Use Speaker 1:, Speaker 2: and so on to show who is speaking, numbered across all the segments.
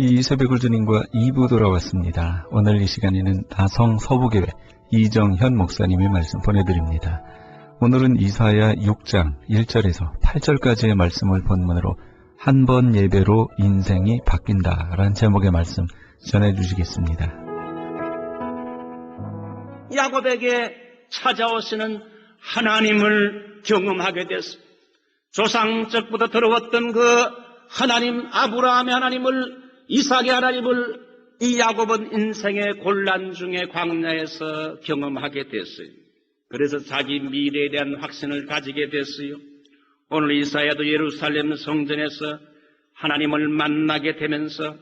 Speaker 1: 이 새벽을 주님과 2부 돌아왔습니다. 오늘 이 시간에는 다성 서부교회 이정현 목사님의 말씀 보내드립니다. 오늘은 이사야 6장 1절에서 8절까지의 말씀을 본문으로 한 번 예배로 인생이 바뀐다 라는 제목의 말씀 전해주시겠습니다.
Speaker 2: 야곱에게 찾아오시는 하나님을 경험하게 됐습니다. 조상적부터 들어왔던 그 하나님, 아브라함의 하나님을, 이삭의 하나님을 이 야곱은 인생의 곤란 중에 광야에서 경험하게 됐어요. 그래서 자기 미래에 대한 확신을 가지게 됐어요. 오늘 이사야도 예루살렘 성전에서 하나님을 만나게 되면서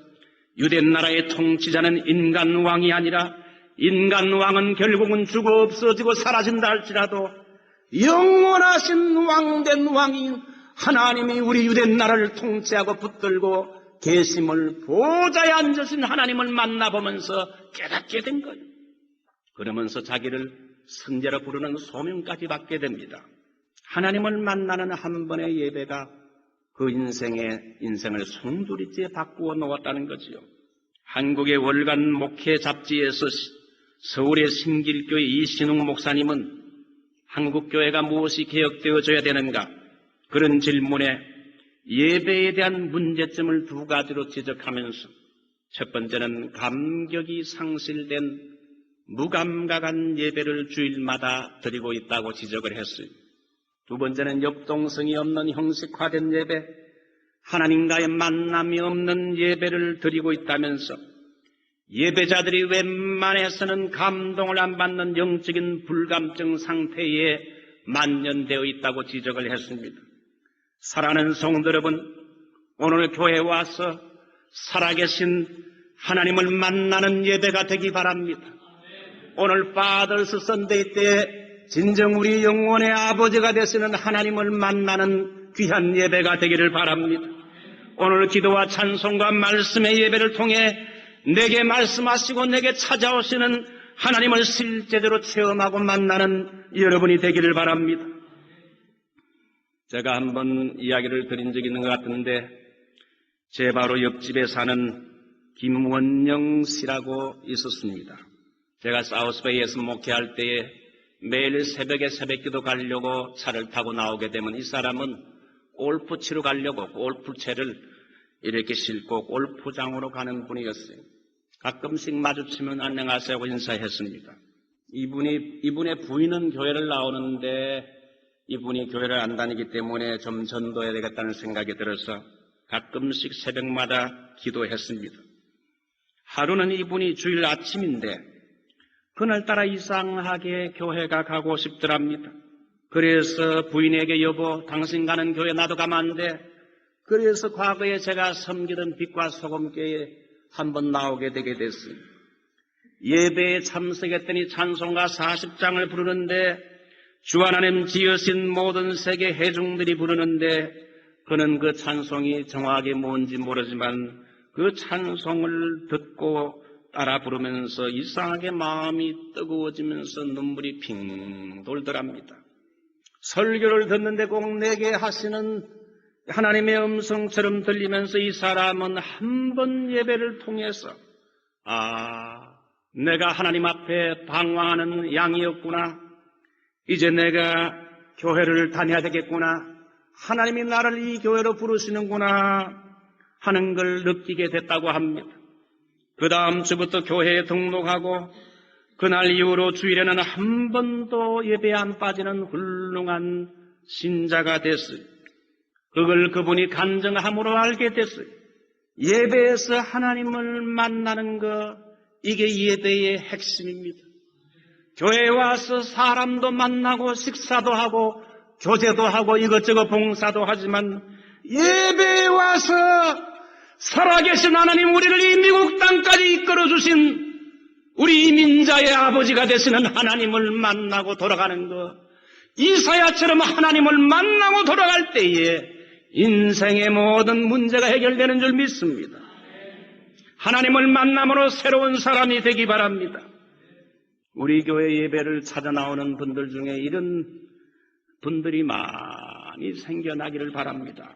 Speaker 2: 유대 나라의 통치자는 인간 왕이 아니라 인간 왕은 결국은 죽어 없어지고 사라진다 할지라도 영원하신 왕된 왕인 하나님이 우리 유대 나라를 통치하고 붙들고 계심을 보좌에 앉으신 하나님을 만나보면서 깨닫게 된 거예요. 그러면서 자기를 선제로 부르는 소명까지 받게 됩니다. 하나님을 만나는 한 번의 예배가 그 인생을 송두리째 바꾸어 놓았다는 거지요. 한국의 월간 목회 잡지에서 서울의 신길교회 이신웅 목사님은 한국교회가 무엇이 개혁되어져야 되는가? 그런 질문에 예배에 대한 문제점을 두 가지로 지적하면서 첫 번째는 감격이 상실된 무감각한 예배를 주일마다 드리고 있다고 지적을 했어요. 두 번째는 역동성이 없는 형식화된 예배, 하나님과의 만남이 없는 예배를 드리고 있다면서 예배자들이 웬만해서는 감동을 안 받는 영적인 불감증 상태에 만연되어 있다고 지적을 했습니다. 사랑하는 성도 여러분, 오늘 교회에 와서 살아계신 하나님을 만나는 예배가 되기 바랍니다. 오늘 파더스 선데이 때 진정 우리 영혼의 아버지가 되시는 하나님을 만나는 귀한 예배가 되기를 바랍니다. 오늘 기도와 찬송과 말씀의 예배를 통해 내게 말씀하시고 내게 찾아오시는 하나님을 실제적으로 체험하고 만나는 여러분이 되기를 바랍니다. 제가 한번 이야기를 드린 적이 있는 것 같은데 제 바로 옆집에 사는 김원영 씨라고 있었습니다. 제가 사우스베이에서 목회할 때에 매일 새벽에 새벽기도 가려고 차를 타고 나오게 되면 이 사람은 골프 치러 가려고 골프채를 이렇게 싣고 골프장으로 가는 분이었어요. 가끔씩 마주치면 안녕하세요 하고 인사했습니다. 이분의 부인은 교회를 나오는데 이분이 교회를 안 다니기 때문에 좀 전도해야 되겠다는 생각이 들어서 가끔씩 새벽마다 기도했습니다. 하루는 이분이 주일 아침인데 그날따라 이상하게 교회가 가고 싶더랍니다. 그래서 부인에게 여보 당신 가는 교회 나도 가면 안 돼? 그래서 과거에 제가 섬기던 빛과 소금교회에 한번 나오게 되게 됐어요. 예배에 참석했더니 찬송가 40장을 부르는데 주 하나님 지으신 모든 세계 회중들이 부르는데 그는 그 찬송이 정확하게 뭔지 모르지만 그 찬송을 듣고 따라 부르면서 이상하게 마음이 뜨거워지면서 눈물이 핑 돌더랍니다. 설교를 듣는데 꼭 내게 하시는 하나님의 음성처럼 들리면서 이 사람은 한 번 예배를 통해서 내가 하나님 앞에 방황하는 양이었구나. 이제 내가 교회를 다녀야 되겠구나. 하나님이 나를 이 교회로 부르시는구나 하는 걸 느끼게 됐다고 합니다. 그 다음 주부터 교회에 등록하고 그날 이후로 주일에는 한 번도 예배에 안 빠지는 훌륭한 신자가 됐어요. 그걸 그분이 간증함으로 알게 됐어요. 예배에서 하나님을 만나는 것, 이게 예배의 핵심입니다. 교회에 와서 사람도 만나고 식사도 하고 교제도 하고 이것저것 봉사도 하지만 예배에 와서 살아계신 하나님, 우리를 이 미국 땅까지 이끌어주신 우리 이민자의 아버지가 되시는 하나님을 만나고 돌아가는 것, 이사야처럼 하나님을 만나고 돌아갈 때에 인생의 모든 문제가 해결되는 줄 믿습니다. 하나님을 만남으로 새로운 사람이 되기 바랍니다. 우리 교회 예배를 찾아 나오는 분들 중에 이런 분들이 많이 생겨나기를 바랍니다.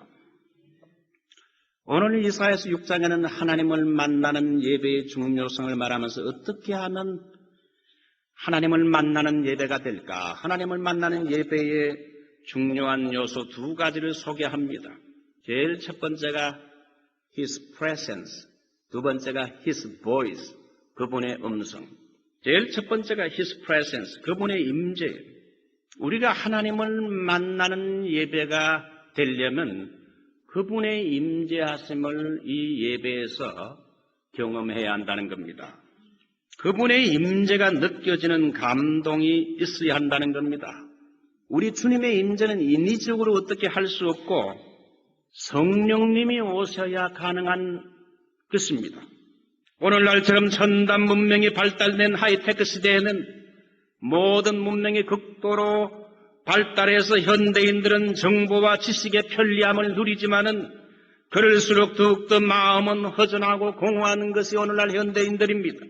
Speaker 2: 오늘 이사야서 6장에는 하나님을 만나는 예배의 중요성을 말하면서 어떻게 하면 하나님을 만나는 예배가 될까? 하나님을 만나는 예배의 중요한 요소 두 가지를 소개합니다. 제일 첫 번째가 His presence, 두 번째가 His voice, 그분의 음성. 제일 첫 번째가 His presence, 그분의 임재. 우리가 하나님을 만나는 예배가 되려면 그분의 임재하심을 이 예배에서 경험해야 한다는 겁니다. 그분의 임재가 느껴지는 감동이 있어야 한다는 겁니다. 우리 주님의 임재는 인위적으로 어떻게 할 수 없고 성령님이 오셔야 가능한 것입니다. 오늘날처럼 첨단 문명이 발달된 하이테크 시대에는 모든 문명이 극도로 발달해서 현대인들은 정보와 지식의 편리함을 누리지만은 그럴수록 더욱더 마음은 허전하고 공허한 것이 오늘날 현대인들입니다.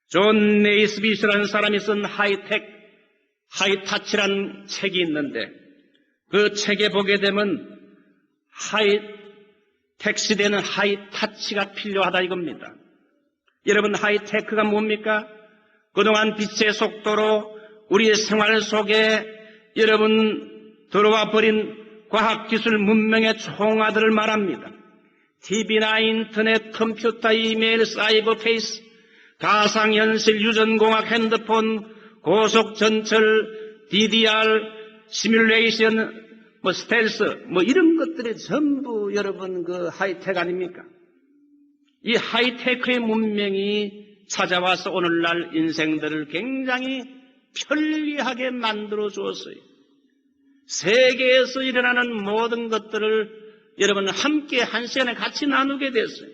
Speaker 2: 존 네이스빗이라는 사람이 쓴 하이타치란 책이 있는데 그 책에 보게 되면 하이텍 시대는 하이타치가 필요하다 이겁니다. 여러분 하이테크가 뭡니까? 그동안 빛의 속도로 우리의 생활 속에 여러분 들어와 버린 과학기술 문명의 총화들을 말합니다. TV나 인터넷, 컴퓨터, 이메일, 사이버 페이스, 가상현실, 유전공학, 핸드폰, 고속전철, DDR, 시뮬레이션, 스텔스, 이런 것들이 전부 여러분 그 하이텍 아닙니까? 이 하이테크의 문명이 찾아와서 오늘날 인생들을 굉장히 편리하게 만들어 주었어요. 세계에서 일어나는 모든 것들을 여러분 함께 한 시간에 같이 나누게 됐어요.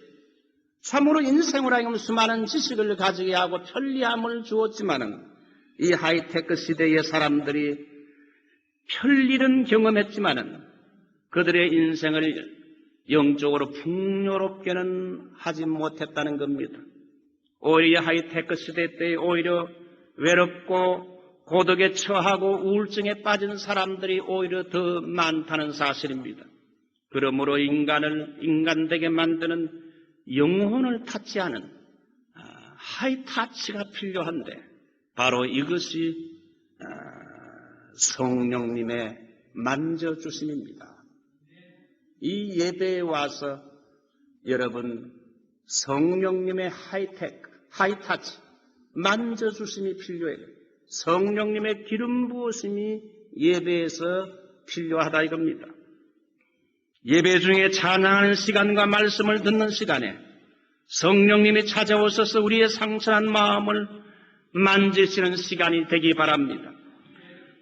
Speaker 2: 참으로 인생으로 하여금 수많은 지식을 가지게 하고 편리함을 주었지만은 이 하이테크 시대의 사람들이 편리는 경험했지만은 그들의 인생을 영적으로 풍요롭게는 하지 못했다는 겁니다. 오히려 하이테크 시대 때 오히려 외롭고 고독에 처하고 우울증에 빠진 사람들이 오히려 더 많다는 사실입니다. 그러므로 인간되게 만드는 영혼을 타치하는 하이타치가 필요한데 바로 이것이 성령님의 만져주심입니다. 이 예배에 와서 여러분 성령님의 하이타치 만져주심이 필요해요. 성령님의 기름 부으심이 예배에서 필요하다 이겁니다. 예배 중에 찬양하는 시간과 말씀을 듣는 시간에 성령님이 찾아오셔서 우리의 상처한 마음을 만지시는 시간이 되기 바랍니다.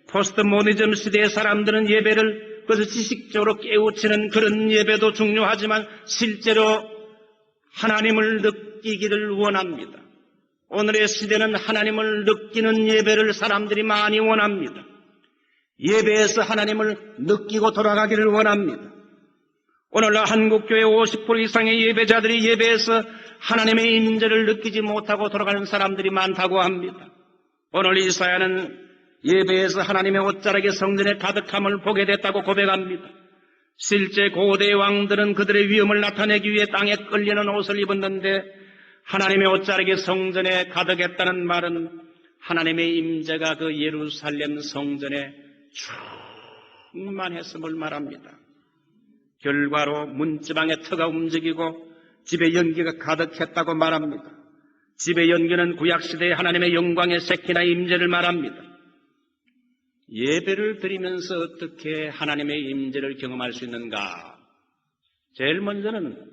Speaker 2: 포스트 모더니즘 시대의 사람들은 예배를 그래서 지식적으로 깨우치는 그런 예배도 중요하지만 실제로 하나님을 느끼기를 원합니다. 오늘의 시대는 하나님을 느끼는 예배를 사람들이 많이 원합니다. 예배에서 하나님을 느끼고 돌아가기를 원합니다. 오늘날 한국교회 50% 이상의 예배자들이 예배에서 하나님의 임재를 느끼지 못하고 돌아가는 사람들이 많다고 합니다. 오늘 이사야는 예배에서 하나님의 옷자락이 성전에 가득함을 보게 됐다고 고백합니다. 실제 고대 왕들은 그들의 위엄을 나타내기 위해 땅에 끌리는 옷을 입었는데 하나님의 옷자락이 성전에 가득했다는 말은 하나님의 임재가 그 예루살렘 성전에 충만했음을 말합니다. 결과로 문지방의 터가 움직이고 집에 연기가 가득했다고 말합니다. 집의 연기는 구약시대의 하나님의 영광의 세키나 임재를 말합니다. 예배를 드리면서 어떻게 하나님의 임재를 경험할 수 있는가? 제일 먼저는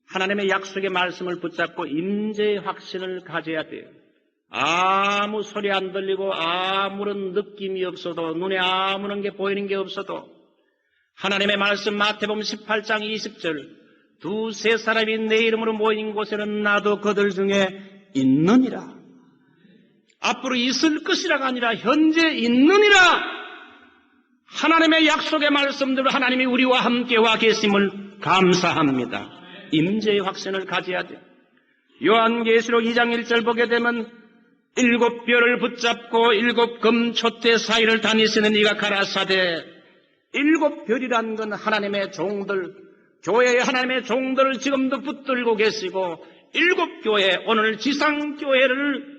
Speaker 2: 하나님의 약속의 말씀을 붙잡고 임재의 확신을 가져야 돼요. 아무 소리 안 들리고 아무런 느낌이 없어도 눈에 아무런 게 보이는 게 없어도 하나님의 말씀 마태복음 18장 20절 두세 사람이 내 이름으로 모인 곳에는 나도 그들 중에 있느니라. 앞으로 있을 것이라가 아니라 현재 있느니라. 하나님의 약속의 말씀대로 하나님이 우리와 함께 와 계심을 감사합니다. 임재의 확신을 가져야 돼. 요한계시록 2장 1절 보게 되면 7별을 붙잡고 7금 촛대 사이를 다니시는 이가 가라사대 7별이란 건 하나님의 종들 교회의 하나님의 종들을 지금도 붙들고 계시고 7교회, 오늘 지상교회를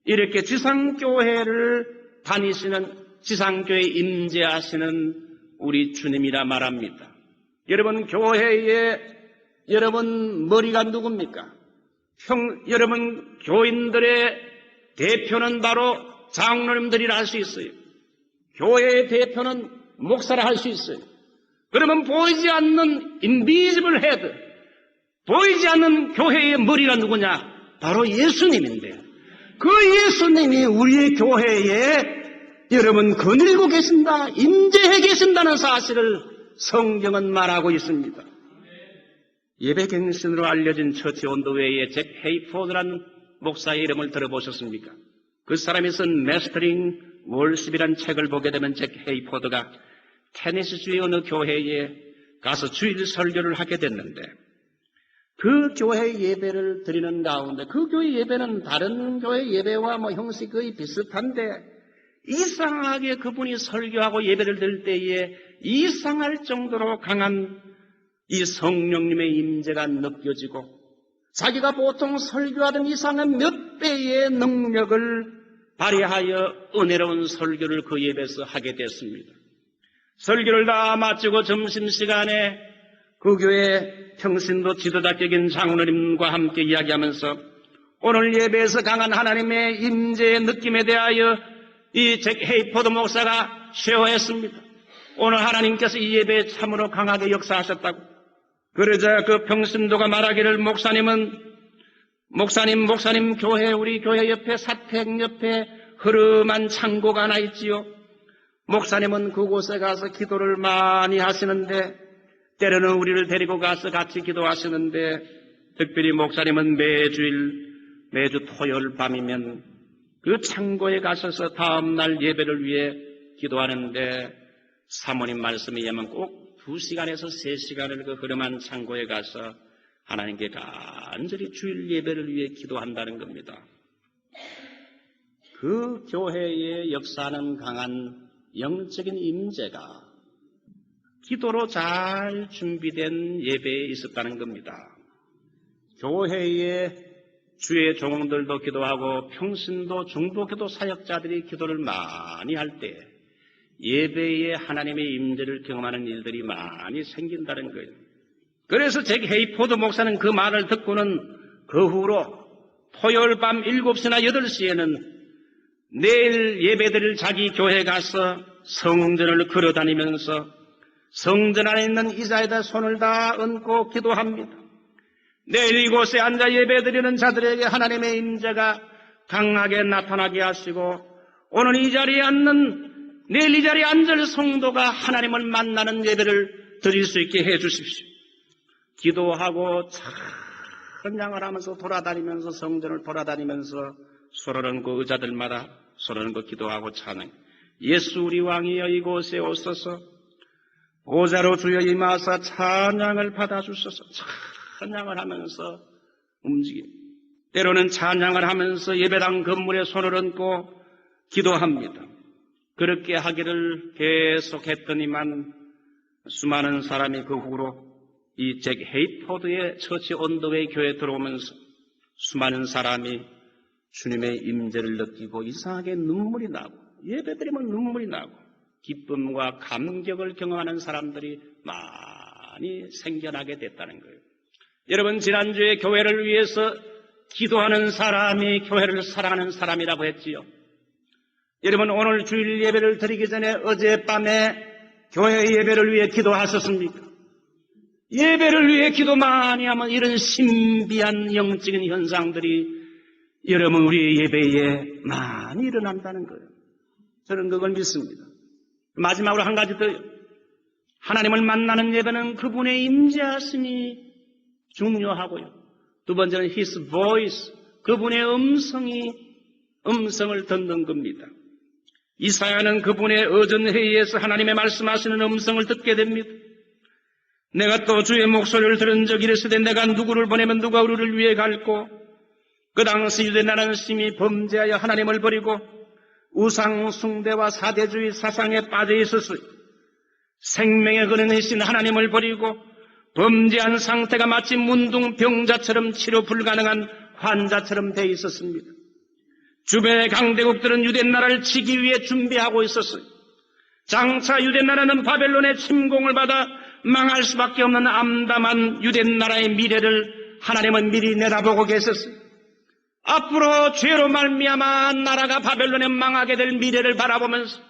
Speaker 2: 이렇게 지상교회를 다니시는 지상교회 임재하시는 우리 주님이라 말합니다. 여러분 교회에 여러분 머리가 누굽니까? 여러분 교인들의 대표는 바로 장로님들이라 할 수 있어요. 교회의 대표는 목사라 할 수 있어요. 그러면 보이지 않는 인비지블 헤드, 보이지 않는 교회의 머리가 누구냐? 바로 예수님인데요. 그 예수님이 우리의 교회에 여러분 거닐고 계신다, 임재해 계신다는 사실을 성경은 말하고 있습니다. 예배갱신으로 알려진 처치 온도웨이의 잭 헤이포드라는 목사의 이름을 들어보셨습니까? 그 사람이 쓴 메스터링 월십이라는 책을 보게 되면 잭 헤이포드가 테네시주의 어느 교회에 가서 주일 설교를 하게 됐는데 그 교회 예배를 드리는 가운데 그 교회 예배는 다른 교회 예배와 형식이 거의 비슷한데 이상하게 그분이 설교하고 예배를 드릴 때에 이상할 정도로 강한 이 성령님의 임재가 느껴지고 자기가 보통 설교하던 이상한 몇 배의 능력을 발휘하여 은혜로운 설교를 그 예배에서 하게 됐습니다. 설교를 다 마치고 점심시간에 그 교회 평신도 지도자격인 장로님과 함께 이야기하면서 오늘 예배에서 강한 하나님의 임재의 느낌에 대하여 이 잭 헤이포드 목사가 쉐어했습니다. 오늘 하나님께서 이 예배에 참으로 강하게 역사하셨다고. 그러자 그 평신도가 말하기를 목사님 교회, 우리 교회 옆에 사택 옆에 흐름한 창고가 하나 있지요. 목사님은 그곳에 가서 기도를 많이 하시는데 때로는 우리를 데리고 가서 같이 기도하시는데 특별히 목사님은 매주 토요일 밤이면 그 창고에 가셔서 다음날 예배를 위해 기도하는데 사모님 말씀에 의하면 꼭 2시간에서 3시간을 그 흐름한 창고에 가서 하나님께 간절히 주일 예배를 위해 기도한다는 겁니다. 그 교회에 역사하는 강한 영적인 임재가 기도로 잘 준비된 예배에 있었다는 겁니다. 교회에 주의 종들도 기도하고 평신도 중보기도 사역자들이 기도를 많이 할 때 예배에 하나님의 임재를 경험하는 일들이 많이 생긴다는 거예요. 그래서 잭 헤이포드 목사는 그 말을 듣고는 그 후로 토요일 밤 7시나 8시에는 내일 예배드릴 자기 교회에 가서 성전을 걸어다니면서 성전 안에 있는 의자에다 손을 다 얹고 기도합니다. 내일 이곳에 앉아 예배드리는 자들에게 하나님의 임재가 강하게 나타나게 하시고 오늘 이 자리에 앉는 내일 이 자리에 앉을 성도가 하나님을 만나는 예배를 드릴 수 있게 해 주십시오. 기도하고 찬양을 하면서 돌아다니면서 성전을 돌아다니면서 서로는 그 의자들마다 서로는 그 기도하고 찬양. 예수 우리 왕이여 이곳에 오소서 보좌로 주여 임하사 찬양을 받아주소서. 찬양을 하면서 움직임. 때로는 찬양을 하면서 예배당 건물에 손을 얹고 기도합니다. 그렇게 하기를 계속했더니만 수많은 사람이 그 후로 이 잭 헤이포드의 처치 온도웨이 교회에 들어오면서 수많은 사람이 주님의 임재를 느끼고 이상하게 눈물이 나고 예배드리면 눈물이 나고 기쁨과 감격을 경험하는 사람들이 많이 생겨나게 됐다는 거예요. 여러분 지난주에 교회를 위해서 기도하는 사람이 교회를 사랑하는 사람이라고 했지요. 여러분 오늘 주일 예배를 드리기 전에 어젯밤에 교회 예배를 위해 기도하셨습니까? 예배를 위해 기도 많이 하면 이런 신비한 영적인 현상들이 여러분 우리의 예배에 많이 일어난다는 거예요. 저는 그걸 믿습니다. 마지막으로 한 가지 더요. 하나님을 만나는 예배는 그분의 임재하심이 중요하고요. 두 번째는 His voice, 그분의 음성을 듣는 겁니다. 이사야는 그분의 어전회의에서 하나님의 말씀하시는 음성을 듣게 됩니다. 내가 또 주의 목소리를 들은 적 이르시되 내가 누구를 보내면 누가 우리를 위해 갈고 그 당시 유대 나라는 심히 범죄하여 하나님을 버리고 우상 숭배와 사대주의 사상에 빠져 있었으니 생명의 근원이신 하나님을 버리고 범죄한 상태가 마치 문둥병자처럼 치료 불가능한 환자처럼 돼 있었습니다. 주변의 강대국들은 유대 나라를 치기 위해 준비하고 있었어요. 장차 유대 나라는 바벨론의 침공을 받아 망할 수밖에 없는 암담한 유대 나라의 미래를 하나님은 미리 내다보고 계셨어요. 앞으로 죄로 말미암아 나라가 바벨론에 망하게 될 미래를 바라보면서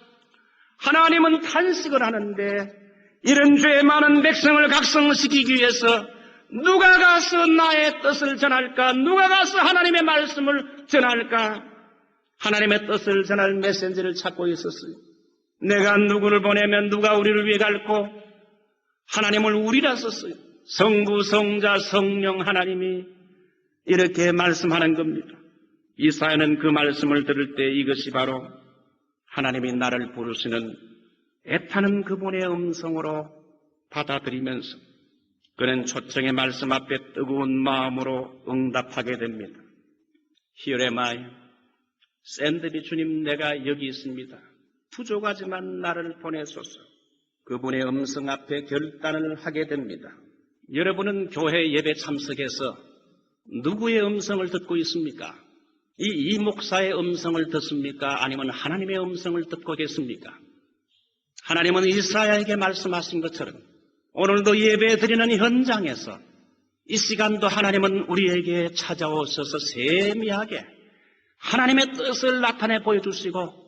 Speaker 2: 하나님은 탄식을 하는데, 이런 죄 많은 백성을 각성시키기 위해서 누가 가서 나의 뜻을 전할까? 누가 가서 하나님의 말씀을 전할까? 하나님의 뜻을 전할 메신저를 찾고 있었어요. 내가 누구를 보내면 누가 우리를 위해 갈고, 하나님을 우리라 썼어요. 성부, 성자, 성령 하나님이 이렇게 말씀하는 겁니다. 이사야는 그 말씀을 들을 때 이것이 바로 하나님이 나를 부르시는 애타는 그분의 음성으로 받아들이면서 그는 초청의 말씀 앞에 뜨거운 마음으로 응답하게 됩니다. Here am I. 샌드비 주님, 내가 여기 있습니다. 부족하지만 나를 보내소서. 그분의 음성 앞에 결단을 하게 됩니다. 여러분은 교회 예배 참석해서 누구의 음성을 듣고 있습니까? 이 목사의 음성을 듣습니까? 아니면 하나님의 음성을 듣고 계십니까? 하나님은 이사야에게 말씀하신 것처럼 오늘도 예배 드리는 현장에서 이 시간도 하나님은 우리에게 찾아오셔서 세미하게 하나님의 뜻을 나타내 보여주시고,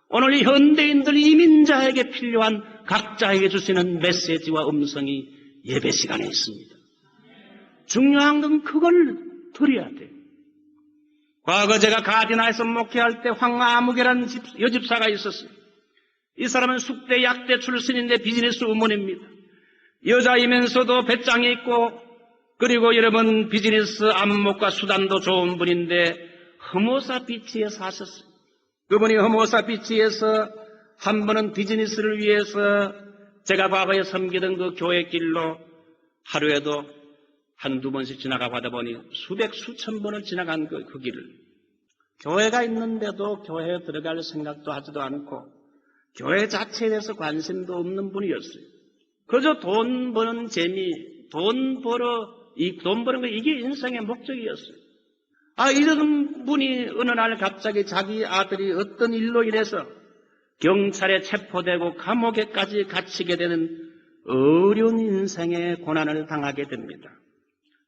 Speaker 2: 오늘 이 현대인들 이민자에게 필요한 각자에게 주시는 메시지와 음성이 예배 시간에 있습니다. 중요한 건 그걸 드려야 돼요. 과거 제가 가디나에서 목회할 때 황아무개라는 여집사가 있었어요. 이 사람은 숙대 약대 출신인데 비즈니스 우먼입니다. 여자이면서도 배짱이 있고, 그리고 여러분 비즈니스 안목과 수단도 좋은 분인데 허모사 비치에 사셨어요. 그분이 허모사 비치에서 한 번은 비즈니스를 위해서 제가 과거에 섬기던 그 교회 길로 하루에도 한두 번씩 지나가 가다 보니 수백 수천 번을 지나간 그 길을, 교회가 있는데도 교회에 들어갈 생각도 하지도 않고 교회 자체에 대해서 관심도 없는 분이었어요. 그저 돈 버는 재미, 돈 버는 거, 이게 인생의 목적이었어요. 이런 분이 어느 날 갑자기 자기 아들이 어떤 일로 인해서 경찰에 체포되고 감옥에까지 갇히게 되는 어려운 인생의 고난을 당하게 됩니다.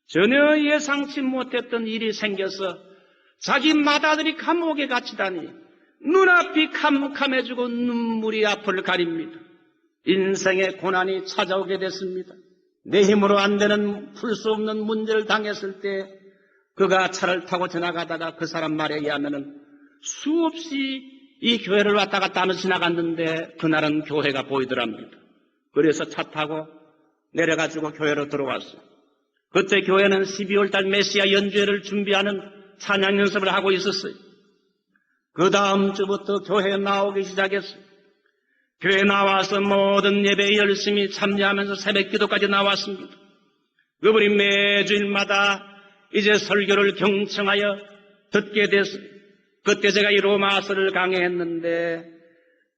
Speaker 2: 전혀 예상치 못했던 일이 생겨서 자기 맏아들이 감옥에 갇히다니 눈앞이 캄캄해지고 눈물이 앞을 가립니다. 인생의 고난이 찾아오게 됐습니다. 내 힘으로 안 되는 풀 수 없는 문제를 당했을 때 그가 차를 타고 지나가다가 그 사람 말에 의하면은 수없이 이 교회를 왔다 갔다 하면서 지나갔는데 그날은 교회가 보이더랍니다. 그래서 차 타고 내려가지고 교회로 들어왔어요. 그때 교회는 12월 달 메시아 연주회를 준비하는 찬양 연습을 하고 있었어요. 그 다음 주부터 교회에 나오기 시작했어요. 교회에 나와서 모든 예배에 열심히 참여하면서 새벽 기도까지 나왔습니다. 그분이 매주일마다 이제 설교를 경청하여 듣게 됐어요. 그때 제가 이 로마서를 강의했는데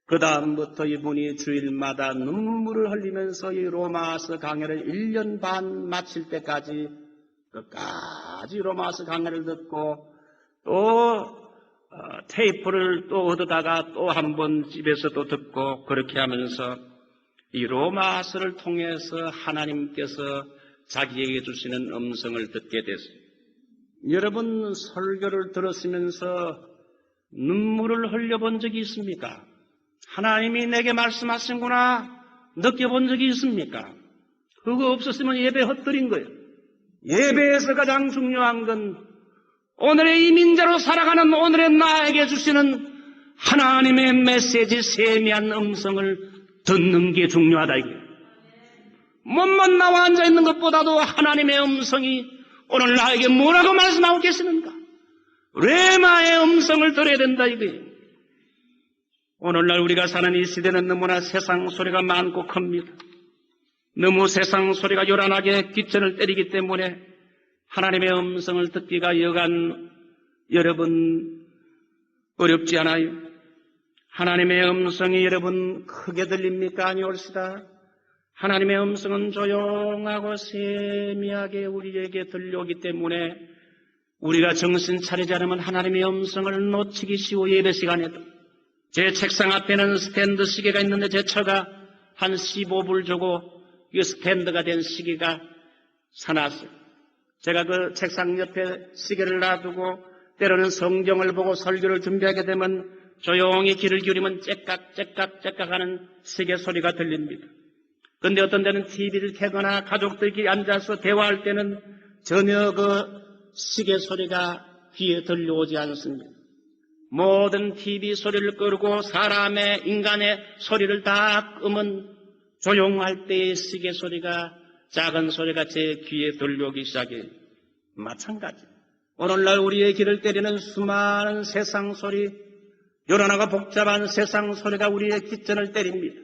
Speaker 2: 그 다음부터 이분이 주일마다 눈물을 흘리면서 이 로마서 강의를 1년 반 마칠 때까지 끝까지 로마서 강의를 듣고 또 테이프를 또 얻어다가 또 한 번 집에서 또 듣고 그렇게 하면서 이 로마서를 통해서 하나님께서 자기에게 주시는 음성을 듣게 됐어요. 여러분 설교를 들었으면서 눈물을 흘려본 적이 있습니까? 하나님이 내게 말씀하신구나 느껴본 적이 있습니까? 그거 없었으면 예배 헛들인 거예요. 예배에서 가장 중요한 건 오늘의 이민자로 살아가는 오늘의 나에게 주시는 하나님의 메시지 세미한 음성을 듣는 게 중요하다 이거예요. 몸만 나와 앉아있는 것보다도 하나님의 음성이 오늘 나에게 뭐라고 말씀하고 계시는가? 레마의 음성을 들어야 된다 이거예요. 오늘날 우리가 사는 이 시대는 너무나 세상 소리가 많고 큽니다. 너무 세상 소리가 요란하게 뒷전을 때리기 때문에 하나님의 음성을 듣기가 여간 여러분 어렵지 않아요? 하나님의 음성이 여러분 크게 들립니까? 아니올시다. 하나님의 음성은 조용하고 세미하게 우리에게 들려오기 때문에 우리가 정신 차리지 않으면 하나님의 음성을 놓치기 쉬워. 예배 시간에도 제 책상 앞에는 스탠드 시계가 있는데 제 처가 한 15불 주고 이 스탠드가 된 시계가 사놨어요. 제가 그 책상 옆에 시계를 놔두고 때로는 성경을 보고 설교를 준비하게 되면 조용히 귀를 기울이면 째깍째깍째깍 하는 시계 소리가 들립니다. 그런데 어떤 때는 TV를 켜거나 가족들끼리 앉아서 대화할 때는 전혀 그 시계 소리가 귀에 들려오지 않습니다. 모든 TV 소리를 끄고 사람의 인간의 소리를 다 끄면 조용할 때의 시계 소리가 작은 소리가 제 귀에 들려오기 시작해요. 마찬가지. 오늘날 우리의 귀를 때리는 수많은 세상 소리, 요란하고 복잡한 세상 소리가 우리의 귓전을 때립니다.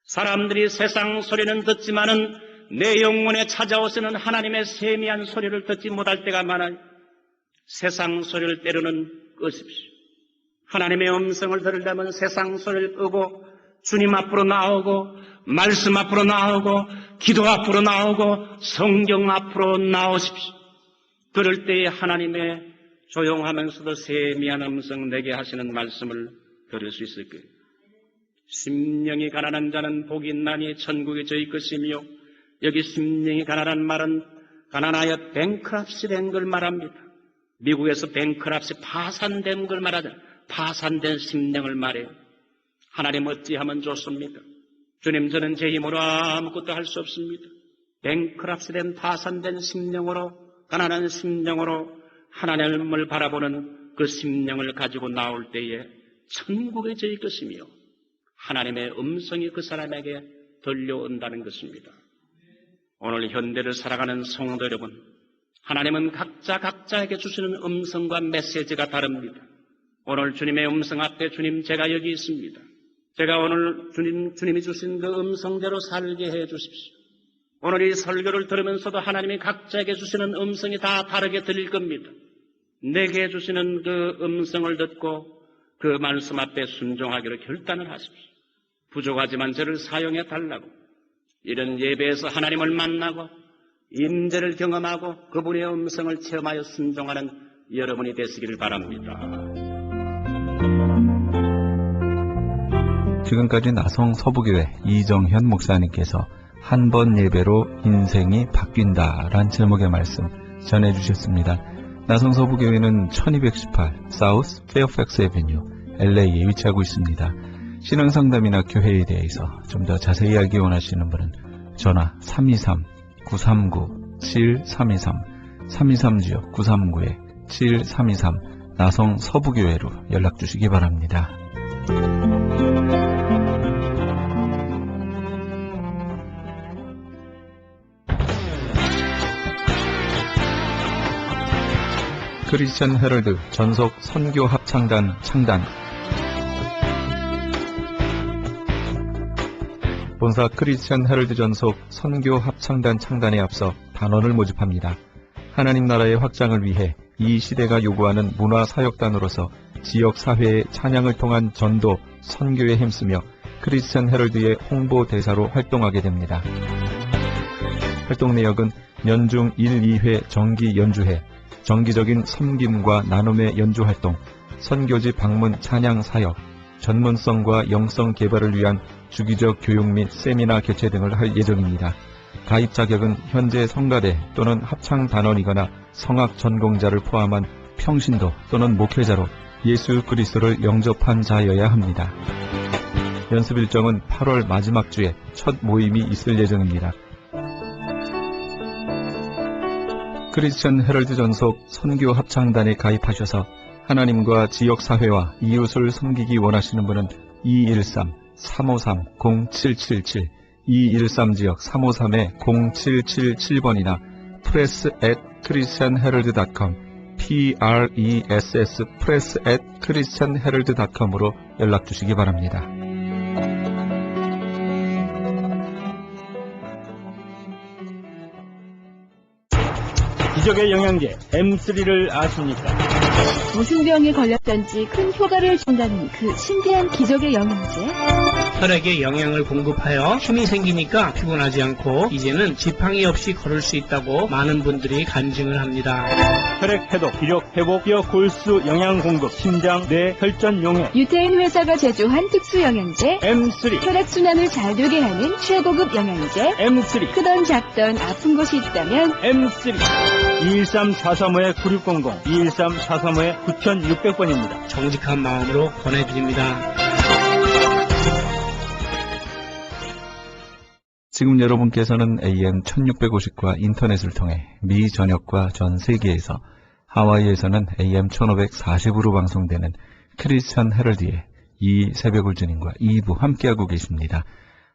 Speaker 2: 사람들이 세상 소리는 듣지만은 내 영혼에 찾아오시는 하나님의 세미한 소리를 듣지 못할 때가 많아요. 세상 소리를 때로는 끄십시오. 하나님의 음성을 들으려면 세상 소리를 끄고 주님 앞으로 나오고 말씀 앞으로 나오고 기도 앞으로 나오고 성경 앞으로 나오십시오. 그럴 때에 하나님의 조용하면서도 세미한 음성 내게 하시는 말씀을 들을 수 있을 거예요. 심령이 가난한 자는 복이 있나니 천국에 저희 것이며, 여기 심령이 가난한 말은 가난하여 뱅크랍시 된 걸 말합니다. 미국에서 뱅크랍시 파산된 걸 말하잖아요. 파산된 심령을 말해요. 하나님 어찌하면 좋습니까? 주님, 저는 제 힘으로 아무것도 할 수 없습니다. 뱅크랍시 된 파산된 심령으로, 가난한 심령으로 하나님을 바라보는 그 심령을 가지고 나올 때에 천국에 저희 것이며 하나님의 음성이 그 사람에게 들려온다는 것입니다. 오늘 현대를 살아가는 성도 여러분, 하나님은 각자에게 주시는 음성과 메시지가 다릅니다. 오늘 주님의 음성 앞에 주님, 제가 여기 있습니다. 제가 오늘 주님이 주신 그 음성대로 살게 해 주십시오. 오늘 이 설교를 들으면서도 하나님이 각자에게 주시는 음성이 다 다르게 들릴 겁니다. 내게 주시는 그 음성을 듣고 그 말씀 앞에 순종하기로 결단을 하십시오. 부족하지만 저를 사용해 달라고, 이런 예배에서 하나님을 만나고 임재를 경험하고 그분의 음성을 체험하여 순종하는 여러분이 되시기를 바랍니다.
Speaker 1: 지금까지 나성 서부교회 이정현 목사님께서 한 번 예배로 인생이 바뀐다란 제목의 말씀 전해주셨습니다. 나성 서부교회는 1218 사우스 페어팩스 애비뉴 LA에 위치하고 있습니다. 신앙상담이나 교회에 대해서 좀 더 자세히 알기 원하시는 분은 전화 323-939-7323 323지역 939-7323 나성 서부교회로 연락주시기 바랍니다. 크리스천 헤럴드 전속 선교 합창단 창단. 본사 크리스천 헤럴드 전속 선교 합창단 창단에 앞서 단원을 모집합니다. 하나님 나라의 확장을 위해 이 시대가 요구하는 문화사역단으로서 지역사회의 찬양을 통한 전도, 선교에 힘쓰며 크리스천 헤럴드의 홍보대사로 활동하게 됩니다. 활동 내역은 연중 1, 2회 정기 연주회, 정기적인 섬김과 나눔의 연주활동, 선교지 방문 찬양 사역, 전문성과 영성 개발을 위한 주기적 교육 및 세미나 개최 등을 할 예정입니다. 가입 자격은 현재 성가대 또는 합창단원이거나 성악 전공자를 포함한 평신도 또는 목회자로 예수 그리스도를 영접한 자여야 합니다. 연습 일정은 8월 마지막 주에 첫 모임이 있을 예정입니다. 크리스천 헤럴드 전속 선교 합창단에 가입하셔서 하나님과 지역사회와 이웃을 섬기기 원하시는 분은 213-353-0777 213지역 353-0777번이나 press@christianherald.com press press@christianherald.com으로 연락주시기 바랍니다.
Speaker 3: 기적의 영양제 M3를 아십니까?
Speaker 4: 무슨 병에 걸렸던지 큰 효과를 준다는 그 신비한 기적의 영양제.
Speaker 5: 혈액에 영양을 공급하여 힘이 생기니까 피곤하지 않고 이제는 지팡이 없이 걸을 수 있다고 많은 분들이 간증을 합니다.
Speaker 3: 혈액 해독, 기력 회복, 뼈 골수 영양 공급, 심장, 뇌, 혈전 용해
Speaker 4: 유태인 회사가 제조한 특수 영양제.
Speaker 3: M3,
Speaker 4: 혈액순환을 잘 되게 하는 최고급 영양제.
Speaker 3: M3,
Speaker 4: 크던 작던 아픈 곳이 있다면
Speaker 3: M3 213-435-9600, 213-435-9600번입니다.
Speaker 5: 정직한 마음으로 권해드립니다.
Speaker 1: 지금 여러분께서는 AM 1650과 인터넷을 통해 미 전역과 전 세계에서 하와이에서는 AM 1540으로 방송되는 크리스천 헤럴드의 이 새벽을 주님과 2부 함께하고 계십니다.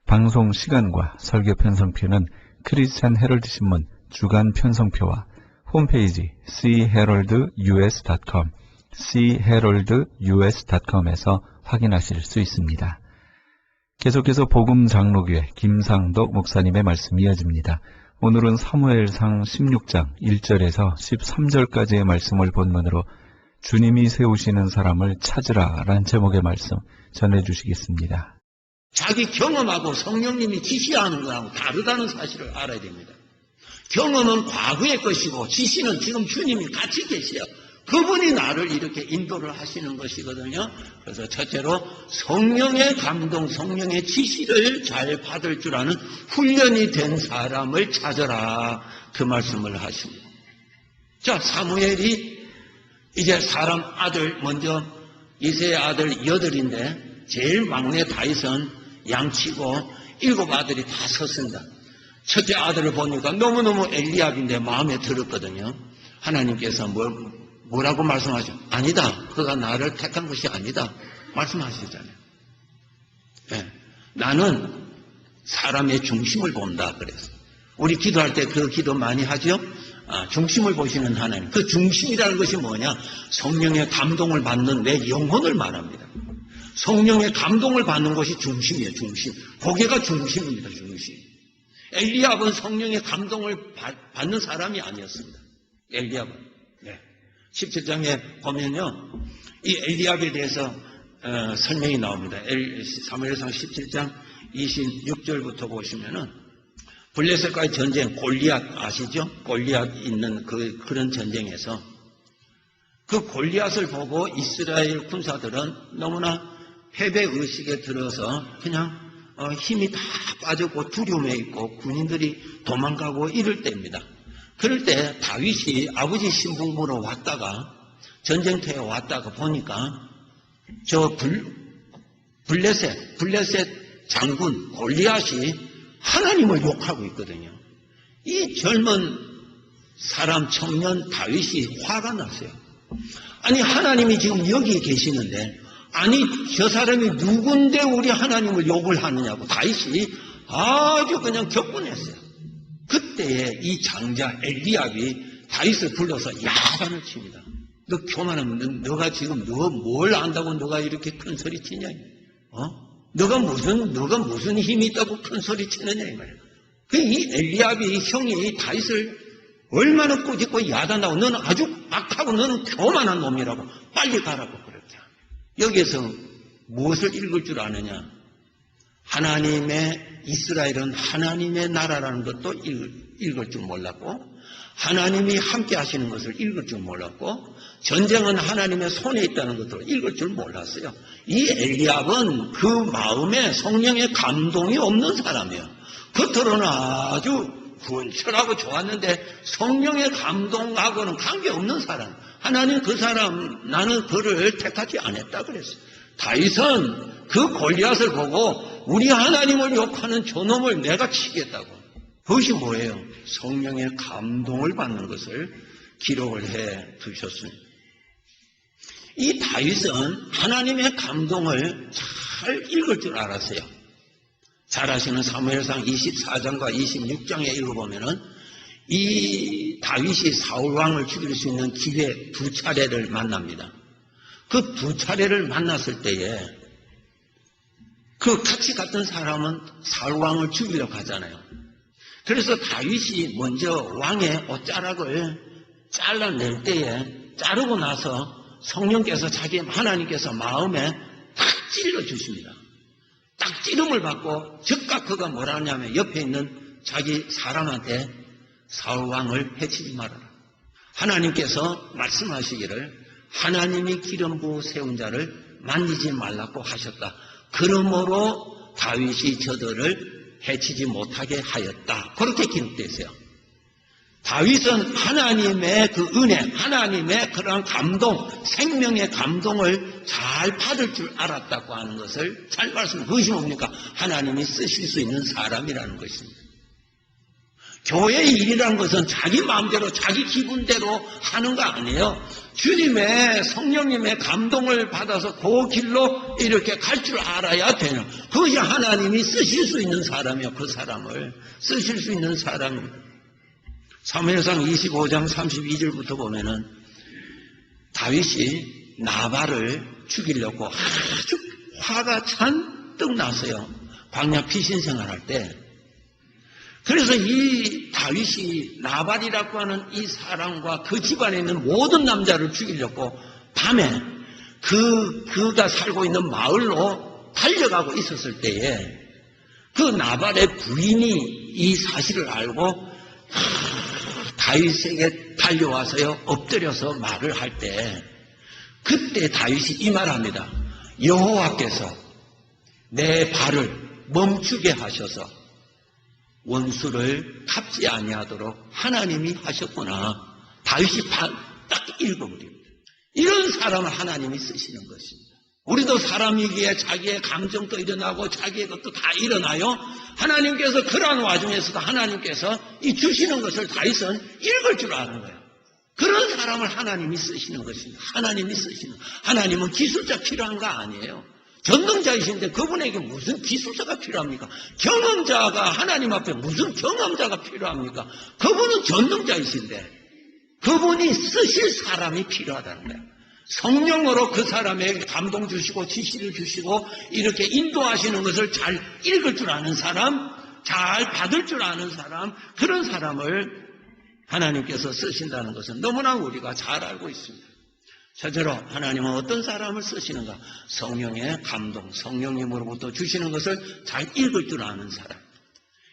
Speaker 1: 방송 시간과 설교 편성표는 크리스천 헤럴드 신문 주간 편성표와 홈페이지 chaheraldus.com, chaheraldus.com에서 확인하실 수 있습니다. 계속해서 복음 장로교회 김상덕 목사님의 말씀이 이어집니다. 오늘은 사무엘상 16장 1절에서 13절까지의 말씀을 본문으로 주님이 세우시는 사람을 찾으라 라는 제목의 말씀 전해주시겠습니다.
Speaker 6: 자기 경험하고 성령님이 지시하는 거하고 다르다는 사실을 알아야 됩니다. 경험은 과거의 것이고 지시는 지금 주님이 같이 계세요. 그분이 나를 이렇게 인도를 하시는 것이거든요. 그래서 첫째로 성령의 감동, 성령의 지시를 잘 받을 줄 아는 훈련이 된 사람을 찾아라. 그 말씀을 하십니다. 자, 사무엘이 이제 사람 아들 먼저 이새의 아들 8인데 제일 막내 다윗은 양치고 7 아들이 다 섰습니다. 첫째 아들을 보니까 너무너무 엘리압인데 마음에 들었거든요. 하나님께서 뭐라고 말씀하죠? 아니다. 그가 나를 택한 것이 아니다. 말씀하시잖아요. 네. 나는 사람의 중심을 본다. 그래서 우리 기도할 때 그 기도 많이 하죠? 중심을 보시는 하나님. 그 중심이라는 것이 뭐냐? 성령의 감동을 받는 내 영혼을 말합니다. 성령의 감동을 받는 것이 중심이에요. 중심. 고개가 중심입니다. 중심. 엘리압은 성령의 감동을 받는 사람이 아니었습니다. 엘리압은. 네. 17장에 보면요. 이 엘리압에 대해서 설명이 나옵니다. 사무엘상 17장 26절부터 보시면은 블레셋과의 전쟁, 골리앗 아시죠? 골리앗 있는 그런 전쟁에서 그 골리앗을 보고 이스라엘 군사들은 너무나 패배의식에 들어서 그냥 힘이 다 빠졌고 두려움에 있고 군인들이 도망가고 이럴 때입니다. 그럴 때 다윗이 아버지 신분으로 왔다가 전쟁터에 왔다가 보니까 저 블레셋 장군 골리앗이 하나님을 욕하고 있거든요. 이 젊은 사람 청년 다윗이 화가 났어요. 아니 하나님이 지금 여기 계시는데 아니 저 사람이 누군데 우리 하나님을 욕을 하느냐고 다윗이 아주 그냥 격분했어요. 그때에 이 장자 엘리압이 다윗을 불러서 야단을 칩니다. 너 교만하면 너가 지금 너 뭘 안다고 너가 이렇게 큰 소리 치냐? 너가 무슨 힘이 있다고 큰 소리 치느냐 이 말이야. 이 엘리압이 형이 다윗을 얼마나 꾸짖고 야단하고 너는 아주 악하고 너는 교만한 놈이라고 빨리 가라고 그랬죠. 여기에서 무엇을 읽을 줄 아느냐? 하나님의 이스라엘은 하나님의 나라라는 것도 읽을 줄 몰랐고 하나님이 함께 하시는 것을 읽을 줄 몰랐고 전쟁은 하나님의 손에 있다는 것도 읽을 줄 몰랐어요. 이 엘리압은 그 마음에 성령의 감동이 없는 사람이에요. 겉으로는 아주 분철하고 좋았는데 성령의 감동하고는 관계없는 사람. 하나님 그 사람 나는 그를 택하지 않았다 그랬어요. 다윗은 그 골리앗을 보고 우리 하나님을 욕하는 저놈을 내가 치겠다고. 그것이 뭐예요? 성령의 감동을 받는 것을 기록을 해 두셨습니다. 이 다윗은 하나님의 감동을 잘 읽을 줄 알았어요. 잘 아시는 사무엘상 24장과 26장에 읽어보면은 이 다윗이 사울왕을 죽일 수 있는 기회 2차례를 만납니다. 그 2차례를 만났을 때에 그 같이 갔던 사람은 사울왕을 죽이려고 하잖아요. 그래서 다윗이 먼저 왕의 옷자락을 잘라낼 때에 자르고 나서 성령께서 하나님께서 마음에 딱 찔러주십니다. 딱 찌름을 받고 즉각 그가 뭐라 하냐면 옆에 있는 자기 사람한테 사울 왕을 해치지 말아라. 하나님께서 말씀하시기를 하나님이 기름 부어 세운 자를 만지지 말라고 하셨다. 그러므로 다윗이 저들을 해치지 못하게 하였다. 그렇게 기록되어 있어요. 다윗은 하나님의 그 은혜, 하나님의 그런 감동, 생명의 감동을 잘 받을 줄 알았다고 하는 것을 잘 말씀해. 그것이 뭡니까? 하나님이 쓰실 수 있는 사람이라는 것입니다. 교회의 일이라는 것은 자기 마음대로 자기 기분대로 하는 거 아니에요. 주님의 성령님의 감동을 받아서 그 길로 이렇게 갈 줄 알아야 되는, 그것이 하나님이 쓰실 수 있는 사람이요. 그 사람을 쓰실 수 있는 사람입니다. 사무엘상 25장 32절부터 보면은 다윗이 나발을 죽이려고 아주 화가 잔뜩 났어요. 광야 피신 생활할 때. 그래서 이 다윗이 나발이라고 하는 이 사람과 그 집안에 있는 모든 남자를 죽이려고 밤에 그가 살고 있는 마을로 달려가고 있었을 때에 그 나발의 부인이 이 사실을 알고 다윗에게 달려와서요 엎드려서 말을 할 때 그때 다윗이 이 말합니다. 여호와께서 내 발을 멈추게 하셔서 원수를 갚지 아니하도록 하나님이 하셨구나. 다윗이 딱 읽어버립니다. 이런 사람을 하나님이 쓰시는 것입니다. 우리도 사람이기에 자기의 감정도 일어나고 자기의 것도 다 일어나요. 하나님께서 그러한 와중에서도 하나님께서 이 주시는 것을 다윗은 읽을 줄 아는 거예요. 그런 사람을 하나님이 쓰시는 것입니다. 하나님이 쓰시는. 하나님은 기술자 필요한 거 아니에요. 전능자이신데 그분에게 무슨 기술자가 필요합니까? 경험자가 하나님 앞에 무슨 경험자가 필요합니까? 그분은 전능자이신데 그분이 쓰실 사람이 필요하다는 거예요. 성령으로 그 사람에게 감동 주시고 지시를 주시고 이렇게 인도하시는 것을 잘 읽을 줄 아는 사람, 잘 받을 줄 아는 사람, 그런 사람을 하나님께서 쓰신다는 것은 너무나 우리가 잘 알고 있습니다. 첫째로 하나님은 어떤 사람을 쓰시는가? 성령의 감동, 성령님으로부터 주시는 것을 잘 읽을 줄 아는 사람.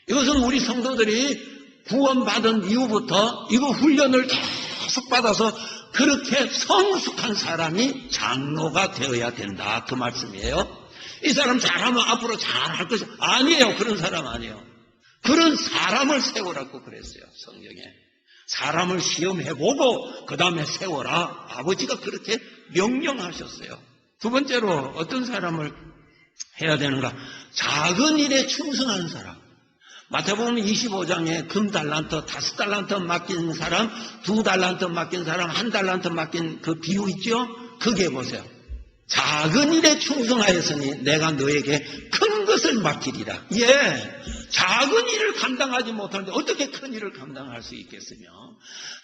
Speaker 6: 이것은 우리 성도들이 구원받은 이후부터 이거 훈련을 계속 받아서 그렇게 성숙한 사람이 장로가 되어야 된다. 그 말씀이에요. 이 사람 잘하면 앞으로 잘할 것이 아니에요. 그런 사람 아니에요. 그런 사람을 세우라고 그랬어요. 성경에. 사람을 시험해보고 그 다음에 세워라. 아버지가 그렇게 명령하셨어요. 두 번째로 어떤 사람을 해야 되는가? 작은 일에 충성하는 사람. 마태복음 25장에 금달란트, 5달란트 맡긴 사람, 2달란트 맡긴 사람, 1달란트 맡긴 그 비유 있죠? 그게 보세요. 작은 일에 충성하였으니 내가 너에게 큰 것을 맡기리라. 예, 작은 일을 감당하지 못하는데 어떻게 큰 일을 감당할 수 있겠으며,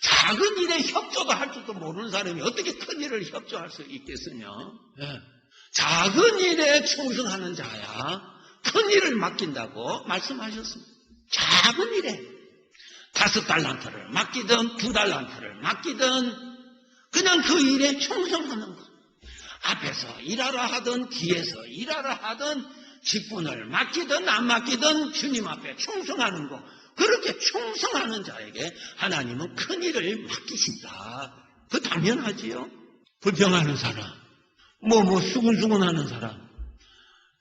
Speaker 6: 작은 일에 협조도 할 줄도 모르는 사람이 어떻게 큰 일을 협조할 수 있겠으며, 예. 작은 일에 충성하는 자야 큰 일을 맡긴다고 말씀하셨습니다. 작은 일에 5달란트를 맡기든 2달란트를 맡기든 그냥 그 일에 충성하는 것. 앞에서 일하라 하든 뒤에서 일하라 하든 직분을 맡기든 안 맡기든 주님 앞에 충성하는 것. 그렇게 충성하는 자에게 하나님은 큰 일을 맡기신다. 그 당연하지요. 불평하는 사람, 수근수근하는 사람,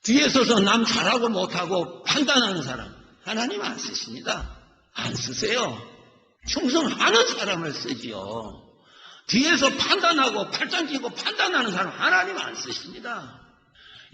Speaker 6: 뒤에 서서 남 잘하고 못하고 판단하는 사람, 하나님 안 쓰십니다. 안 쓰세요. 충성하는 사람을 쓰지요. 뒤에서 판단하고 팔짱 끼고 판단하는 사람 하나님 안 쓰십니다.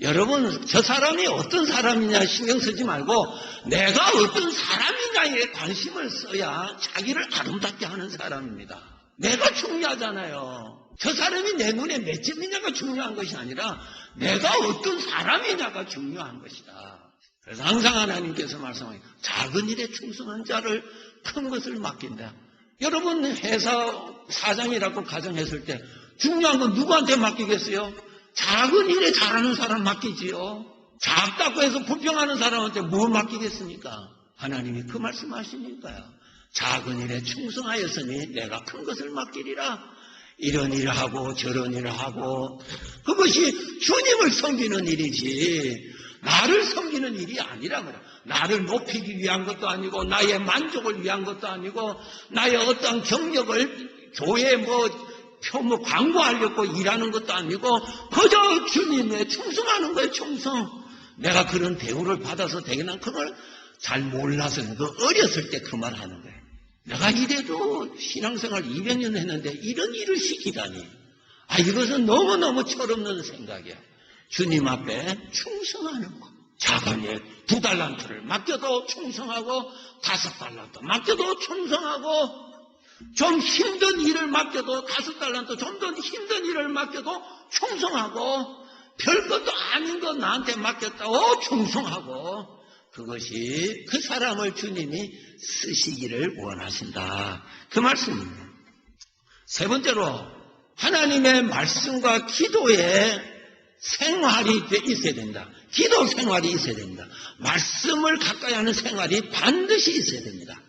Speaker 6: 여러분, 저 사람이 어떤 사람이냐 신경 쓰지 말고 내가 어떤 사람이냐에 관심을 써야 자기를 아름답게 하는 사람입니다. 내가 중요하잖아요. 저 사람이 내 눈에 몇 점이냐가 중요한 것이 아니라 내가 어떤 사람이냐가 중요한 것이다. 그래서 항상 하나님께서 말씀하시고 작은 일에 충성한 자를 큰 것을 맡긴다. 여러분 회사 사장이라고 가정했을 때 중요한 건 누구한테 맡기겠어요? 작은 일에 잘하는 사람 맡기지요. 작다고 해서 불평하는 사람한테 뭘 맡기겠습니까? 하나님이 그 말씀하시니까요. 작은 일에 충성하였으니 내가 큰 것을 맡기리라. 이런 일을 하고 저런 일을 하고, 그것이 주님을 섬기는 일이지 나를 섬기는 일이 아니라 그래. 나를 높이기 위한 것도 아니고 나의 만족을 위한 것도 아니고 나의 어떤 경력을 교회에 뭐 광고하려고 일하는 것도 아니고 그저 주님에 충성하는 거예요. 충성. 내가 그런 대우를 받아서 되게 난 그걸 잘 몰라서 어렸을 때 그 말 하는 거예요. 내가 이래도 신앙생활 200년 했는데 이런 일을 시키다니. 이것은 너무너무 철없는 생각이야. 주님 앞에 충성하는 거. 작은 일 2달란트를 맡겨도 충성하고 5달란트 맡겨도 충성하고 좀 힘든 일을 맡겨도 5달란트 좀 더 힘든 일을 맡겨도 충성하고 별것도 아닌 거 나한테 맡겼다고 충성하고 그것이 그 사람을 주님이 쓰시기를 원하신다. 그 말씀입니다. 세 번째로 하나님의 말씀과 기도의 생활이 있어야 된다. 기도 생활이 있어야 됩니다. 말씀을 가까이 하는 생활이 반드시 있어야 됩니다.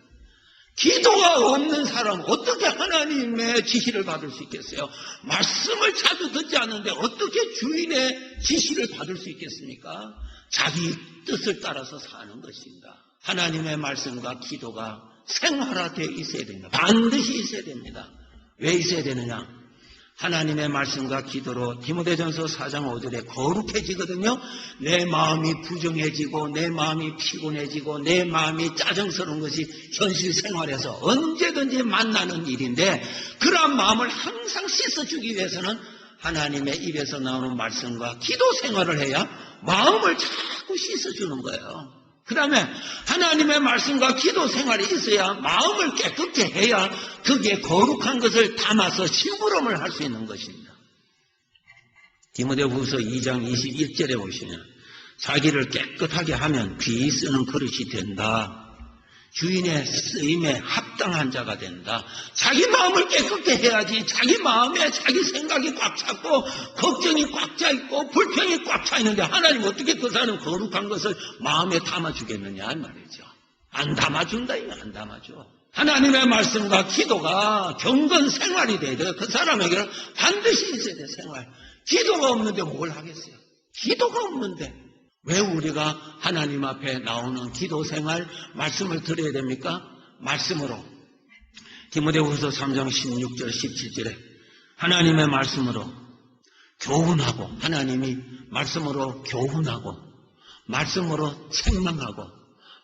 Speaker 6: 기도가 없는 사람은 어떻게 하나님의 지시를 받을 수 있겠어요? 말씀을 자주 듣지 않는데 어떻게 주인의 지시를 받을 수 있겠습니까? 자기 뜻을 따라서 사는 것입니다. 하나님의 말씀과 기도가 생활화되어 있어야 됩니다. 반드시 있어야 됩니다. 왜 있어야 되느냐? 하나님의 말씀과 기도로 디모데전서 4장 5절에 거룩해지거든요. 내 마음이 부정해지고 내 마음이 피곤해지고 내 마음이 짜증스러운 것이 현실 생활에서 언제든지 만나는 일인데 그러한 마음을 항상 씻어주기 위해서는 하나님의 입에서 나오는 말씀과 기도 생활을 해야 마음을 자꾸 씻어주는 거예요. 그 다음에 하나님의 말씀과 기도 생활이 있어야 마음을 깨끗게 해야 거기에 거룩한 것을 담아서 심부름을 할 수 있는 것입니다. 디모데후서 2장 21절에 보시면 자기를 깨끗하게 하면 귀 쓰는 그릇이 된다. 주인의 쓰임에 합당한 자가 된다. 자기 마음을 깨끗게 해야지 자기 마음에 자기 생각이 꽉 찼고 걱정이 꽉 차 있고 불평이 꽉 차 있는데 하나님 어떻게 그 사람 거룩한 것을 마음에 담아주겠느냐 이 말이죠. 안 담아준다 이거 안 담아줘. 하나님의 말씀과 기도가 경건 생활이 돼야 돼요. 그 사람에게는 반드시 있어야 돼 생활. 기도가 없는데 뭘 하겠어요. 기도가 없는데 왜 우리가 하나님 앞에 나오는 기도 생활 말씀을 드려야 됩니까? 말씀으로 디모데후서 3장 16절 17절에 하나님의 말씀으로 교훈하고 하나님이 말씀으로 교훈하고 말씀으로 책망하고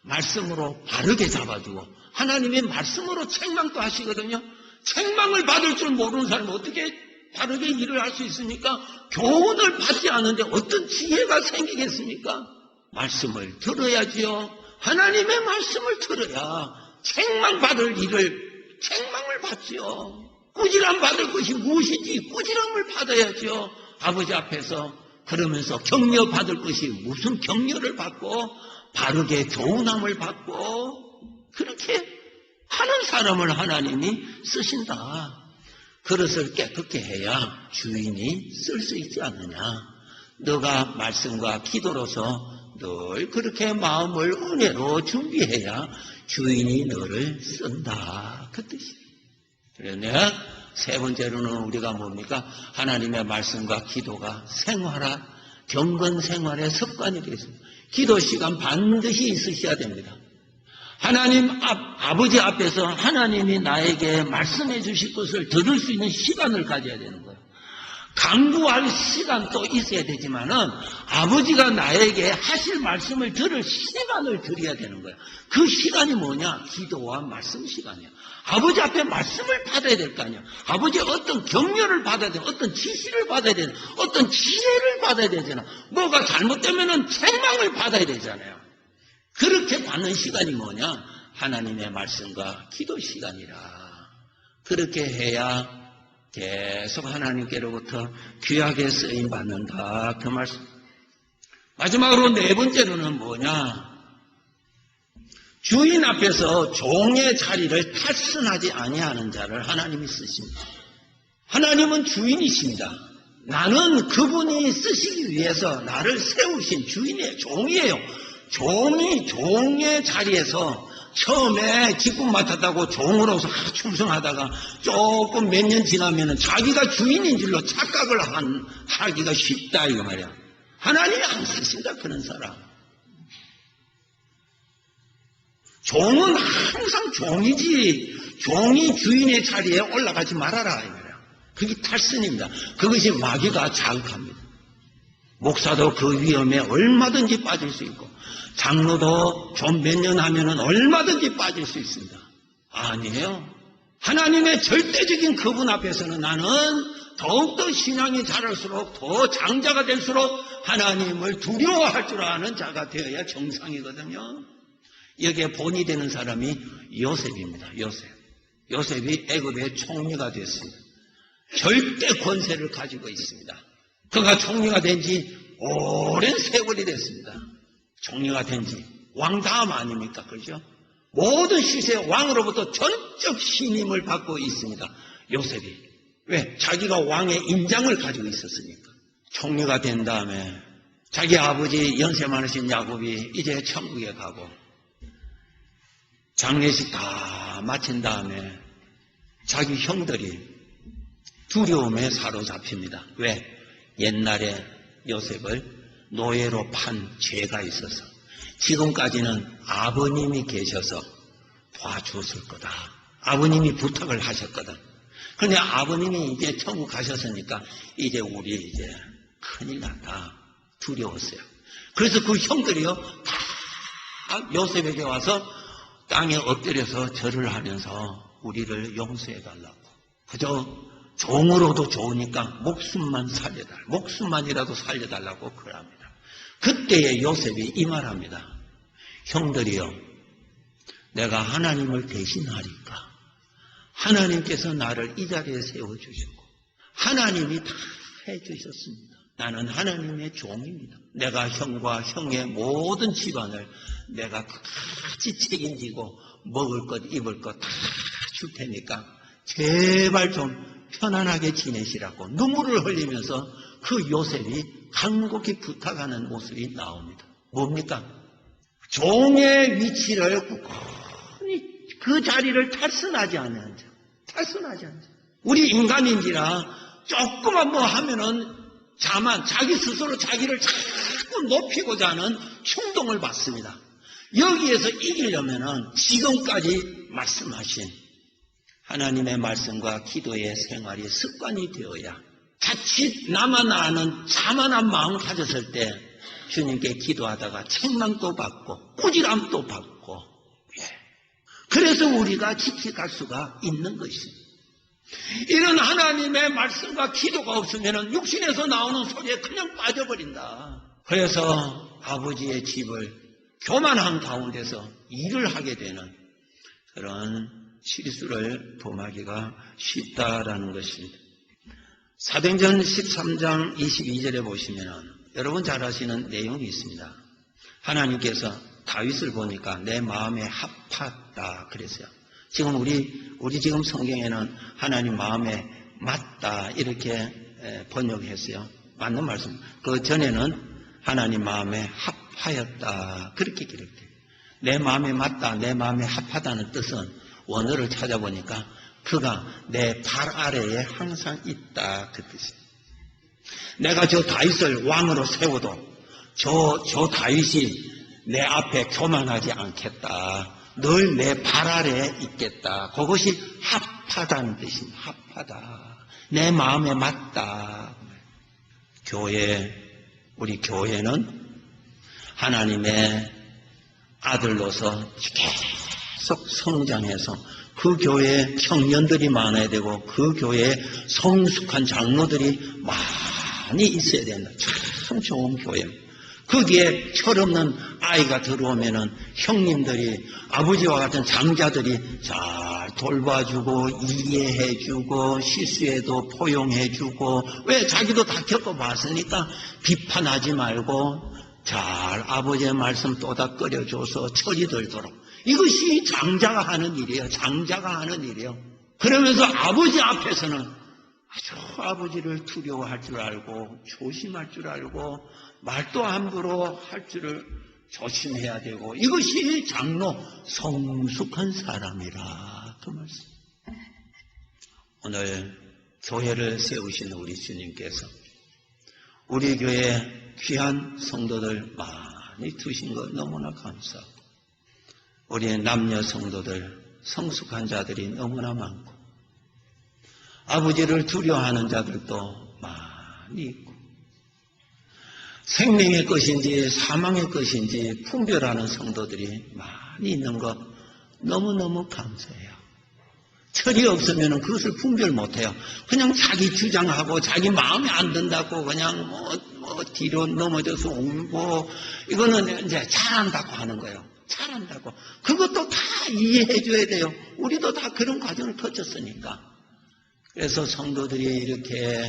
Speaker 6: 말씀으로 바르게 잡아주고 하나님이 말씀으로 책망도 하시거든요. 책망을 받을 줄 모르는 사람은 어떻게 바르게 일을 할 수 있습니까? 교훈을 받지 않는데 어떤 지혜가 생기겠습니까? 말씀을 들어야지요. 하나님의 말씀을 들어야 책망받을 일을 책망을 받지요. 꾸지람 받을 것이 무엇이지? 꾸지람을 받아야죠. 아버지 앞에서 그러면서 격려 받을 것이 무슨 격려를 받고 바르게 교훈함을 받고 그렇게 하는 사람을 하나님이 쓰신다. 그릇을 깨끗게 해야 주인이 쓸 수 있지 않느냐. 너가 말씀과 기도로서 늘 그렇게 마음을 은혜로 준비해야 주인이 너를 쓴다. 그 뜻이에요. 그런데 세 번째로는 우리가 뭡니까? 하나님의 말씀과 기도가 생활화, 경건 생활의 습관이 되겠습니다. 기도 시간 반드시 있으셔야 됩니다. 하나님 아버지 앞에서 하나님이 나에게 말씀해 주실 것을 들을 수 있는 시간을 가져야 되는 거예요. 강구할 시간도 있어야 되지만은 아버지가 나에게 하실 말씀을 들을 시간을 드려야 되는 거예요. 그 시간이 뭐냐? 기도와 말씀 시간이야. 아버지 앞에 말씀을 받아야 될 거 아니야. 아버지의 어떤 격려를 받아야 되나, 어떤 지시를 받아야 되나, 어떤 지혜를 받아야 되잖아. 뭐가 잘못되면은 책망을 받아야 되잖아요. 그렇게 받는 시간이 뭐냐? 하나님의 말씀과 기도 시간이라. 그렇게 해야 계속 하나님께로부터 귀하게 쓰임 받는다. 그 말씀. 마지막으로 네 번째로는 뭐냐? 주인 앞에서 종의 자리를 탈선하지 아니하는 자를 하나님이 쓰십니다. 하나님은 주인이십니다. 나는 그분이 쓰시기 위해서 나를 세우신 주인의 종이에요. 종이 종의 자리에서 처음에 직분 맡았다고 종으로서 충성하다가 조금 몇 년 지나면은 자기가 주인인 줄로 착각을 하기가 쉽다 이거 말이야. 하나님이 안 쓰신다 그런 사람. 종은 항상 종이지 종이 주인의 자리에 올라가지 말아라 이 말이야. 그게 탈선입니다. 그것이 마귀가 자극합니다. 목사도 그 위험에 얼마든지 빠질 수 있고 장로도 좀 몇 년 하면은 얼마든지 빠질 수 있습니다. 아니에요. 하나님의 절대적인 그분 앞에서는 나는 더욱더 신앙이 자랄수록 더 장자가 될수록 하나님을 두려워할 줄 아는 자가 되어야 정상이거든요. 여기에 본이 되는 사람이 요셉입니다. 요셉이 애굽의 총리가 됐습니다. 절대 권세를 가지고 있습니다. 그가 총리가 된 지 오랜 세월이 됐습니다. 총리가 된 지 왕 다음 아닙니까? 그렇죠? 모든 시세 왕으로부터 전적 신임을 받고 있습니다. 요셉이. 왜? 자기가 왕의 인장을 가지고 있었으니까. 총리가 된 다음에 자기 아버지 연세 많으신 야곱이 이제 천국에 가고 장례식 다 마친 다음에 자기 형들이 두려움에 사로잡힙니다. 왜? 옛날에 요셉을 노예로 판 죄가 있어서 지금까지는 아버님이 계셔서 도와줬을 거다. 아버님이 부탁을 하셨거든. 그런데 아버님이 이제 천국 가셨으니까 이제 우리 이제 큰일 났다. 두려웠어요. 그래서 그 형들이요 다 요셉에게 와서 땅에 엎드려서 절을 하면서 우리를 용서해 달라고. 그저 종으로도 좋으니까 목숨만이라도 살려달라고 그럽니다. 그때에 요셉이 이 말합니다. 형들이요, 내가 하나님을 대신하니까 하나님께서 나를 이 자리에 세워주시고 하나님이 다 해주셨습니다. 나는 하나님의 종입니다. 내가 형과 형의 모든 집안을 내가 같이 책임지고 먹을 것 입을 것 다 줄 테니까 제발 좀 편안하게 지내시라고 눈물을 흘리면서 그 요셉이 간곡히 부탁하는 모습이 나옵니다. 뭡니까? 종의 위치를 굳건히 그 자리를 탈선하지 않는 자. 우리 인간인지라 조금만 뭐 하면은 자기 스스로 자기를 자꾸 높이고자 하는 충동을 받습니다. 여기에서 이기려면은 지금까지 말씀하신 하나님의 말씀과 기도의 생활이 습관이 되어야 자칫 나만 아는 자만한 마음 가졌을 때 주님께 기도하다가 책망도 받고 꾸지람도 받고 그래서 우리가 지켜갈 수가 있는 것입니다. 이런 하나님의 말씀과 기도가 없으면 육신에서 나오는 소리에 그냥 빠져버린다. 그래서 아버지의 집을 교만한 가운데서 일을 하게 되는 그런 실수를 범하기가 쉽다라는 것입니다. 사도행전 13장 22절에 보시면 여러분 잘 아시는 내용이 있습니다. 하나님께서 다윗을 보니까 내 마음에 합하다 그랬어요. 지금 우리 지금 성경에는 하나님 마음에 맞다 이렇게 번역했어요. 맞는 말씀. 그 전에는 하나님 마음에 합하였다 그렇게 기록돼요. 내 마음에 맞다, 내 마음에 합하다는 뜻은 원어를 찾아보니까 그가 내 발 아래에 항상 있다 그 뜻이에요. 내가 저 다윗을 왕으로 세워도 저 다윗이 내 앞에 교만하지 않겠다. 늘 내 발 아래에 있겠다. 그것이 합하다는 뜻입니다. 합하다. 내 마음에 맞다. 우리 교회는 하나님의 아들로서 계속 성장해서 그 교회에 청년들이 많아야 되고 그 교회에 성숙한 장로들이 많이 있어야 된다. 참 좋은 교회입니다. 거기에 철없는 아이가 들어오면은 형님들이 아버지와 같은 장자들이 잘 돌봐주고 이해해주고 실수해도 포용해주고 왜 자기도 다 겪어봤으니까 비판하지 말고 잘 아버지의 말씀 또닥거려줘서 철이 들도록 이것이 장자가 하는 일이에요. 장자가 하는 일이에요. 그러면서 아버지 앞에서는 아주 아버지를 두려워할 줄 알고 조심할 줄 알고 말도 함부로 할 줄을 조심해야 되고 이것이 장로 성숙한 사람이라 그 말씀. 오늘 교회를 세우신 우리 주님께서 우리 교회 귀한 성도들 많이 두신 것 너무나 감사하고 우리 남녀 성도들 성숙한 자들이 너무나 많고 아버지를 두려워하는 자들도 많이 있고 생명의 것인지 사망의 것인지 분별하는 성도들이 많이 있는 것 너무너무 감사해요. 철이 없으면 그것을 분별 못해요. 그냥 자기 주장하고 자기 마음에 안 든다고 그냥 뭐 뒤로 넘어져서 울고 이거는 이제 잘한다고 하는 거예요. 잘한다고. 그것도 다 이해해 줘야 돼요. 우리도 다 그런 과정을 거쳤으니까. 그래서 성도들이 이렇게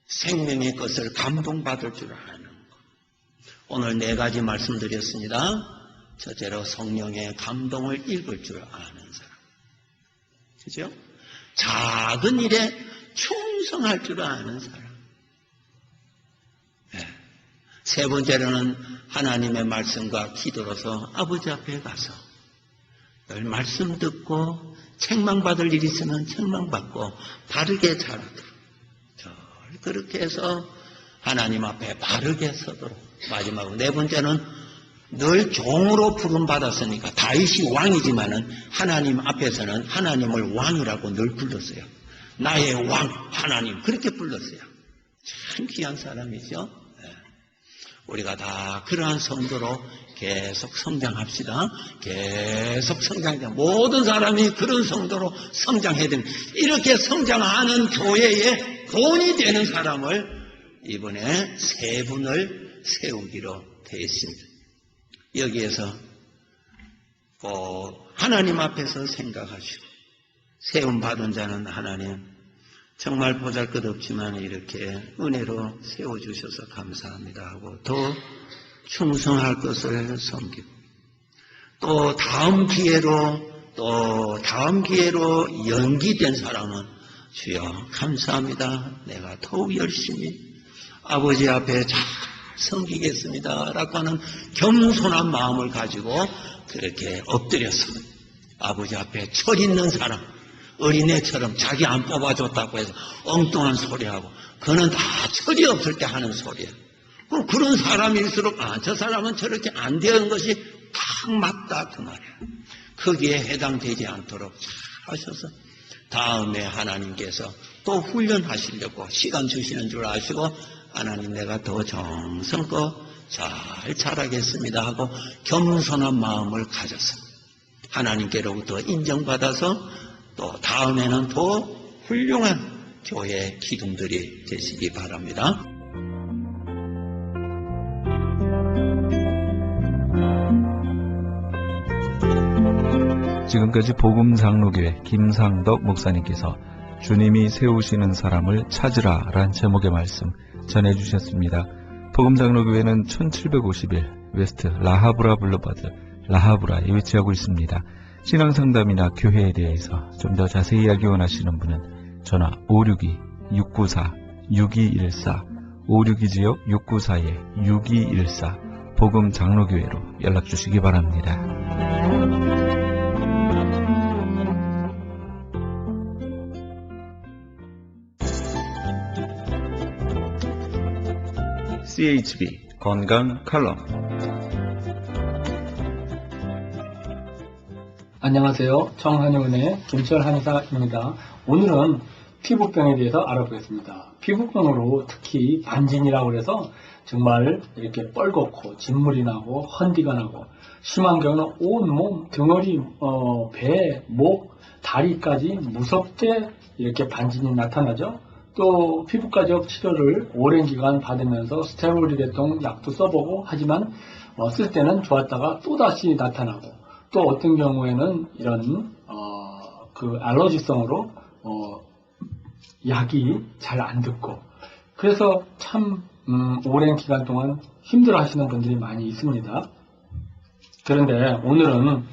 Speaker 6: 생명의 것을 감동받을 줄 아는 것. 오늘 4가지 말씀드렸습니다. 첫째로 성령의 감동을 읽을 줄 아는 사람. 그죠? 작은 일에 충성할 줄 아는 사람. 네. 세 번째로는 하나님의 말씀과 기도로서 아버지 앞에 가서 늘 말씀 듣고 책망받을 일이 있으면 책망받고 바르게 자라도록 그렇게 해서 하나님 앞에 바르게 서도록. 마지막으로 4번째는 늘 종으로 부름받았으니까 다윗이 왕이지만은 하나님 앞에서는 하나님을 왕이라고 늘 불렀어요. 나의 왕 하나님 그렇게 불렀어요. 참 귀한 사람이죠. 네. 우리가 다 그러한 성도로 계속 성장합시다. 계속 성장해야 모든 사람이 그런 성도로 성장해야 됩니다. 이렇게 성장하는 교회에 돈이 되는 사람을 이번에 3분을 세우기로 되어 있습니다. 여기에서 꼭 하나님 앞에서 생각하시고 세움 받은 자는 하나님 정말 보잘것없지만 이렇게 은혜로 세워주셔서 감사합니다 하고 더 충성할 것을 섬기고 또 다음 기회로 연기된 사람은 주여 감사합니다. 내가 더욱 열심히 아버지 앞에 잘 섬기겠습니다 라고 하는 겸손한 마음을 가지고 그렇게 엎드려서 아버지 앞에 철 있는 사람, 어린애처럼 자기 안 뽑아줬다고 해서 엉뚱한 소리하고 그는 다 철이 없을 때 하는 소리예요. 그럼 그런 사람일수록 저 사람은 저렇게 안 되는 것이 딱 맞다 그 말이에요. 거기에 해당되지 않도록 잘 하셔서 다음에 하나님께서 또 훈련하시려고 시간 주시는 줄 아시고 하나님 내가 더 정성껏 잘 자라겠습니다 하고 겸손한 마음을 가져서 하나님께로부터 인정받아서 또 다음에는 더 훌륭한 교회 기둥들이 되시기 바랍니다.
Speaker 1: 지금까지 복음장로교회 김상덕 목사님께서 주님이 세우시는 사람을 찾으라 란 제목의 말씀 전해주셨습니다. 복음장로교회는 1751 웨스트 라하브라 블루바드 라하브라에 위치하고 있습니다. 신앙상담이나 교회에 대해서 좀 더 자세히 이야기 원하시는 분은 전화 562-694-6214 562지역 694-6214 복음장로교회로 연락주시기 바랍니다. CHB 건강 칼럼.
Speaker 7: 안녕하세요. 청한의원의 김철 한의사입니다. 오늘은 피부병에 대해서 알아보겠습니다. 피부병으로 특히 반진이라고 해서 정말 이렇게 뻘겋고 진물이 나고 헌디가 나고 심한 경우는 온몸 등허리, 배, 목, 다리까지 무섭게 이렇게 반진이 나타나죠. 또 피부과적 치료를 오랜 기간 받으면서 스테로이드 계통 약도 써보고 하지만 쓸 때는 좋았다가 또다시 나타나고 또 어떤 경우에는 이런 그 알러지성으로 약이 잘 안 듣고 그래서 참 오랜 기간 동안 힘들어 하시는 분들이 많이 있습니다. 그런데 오늘은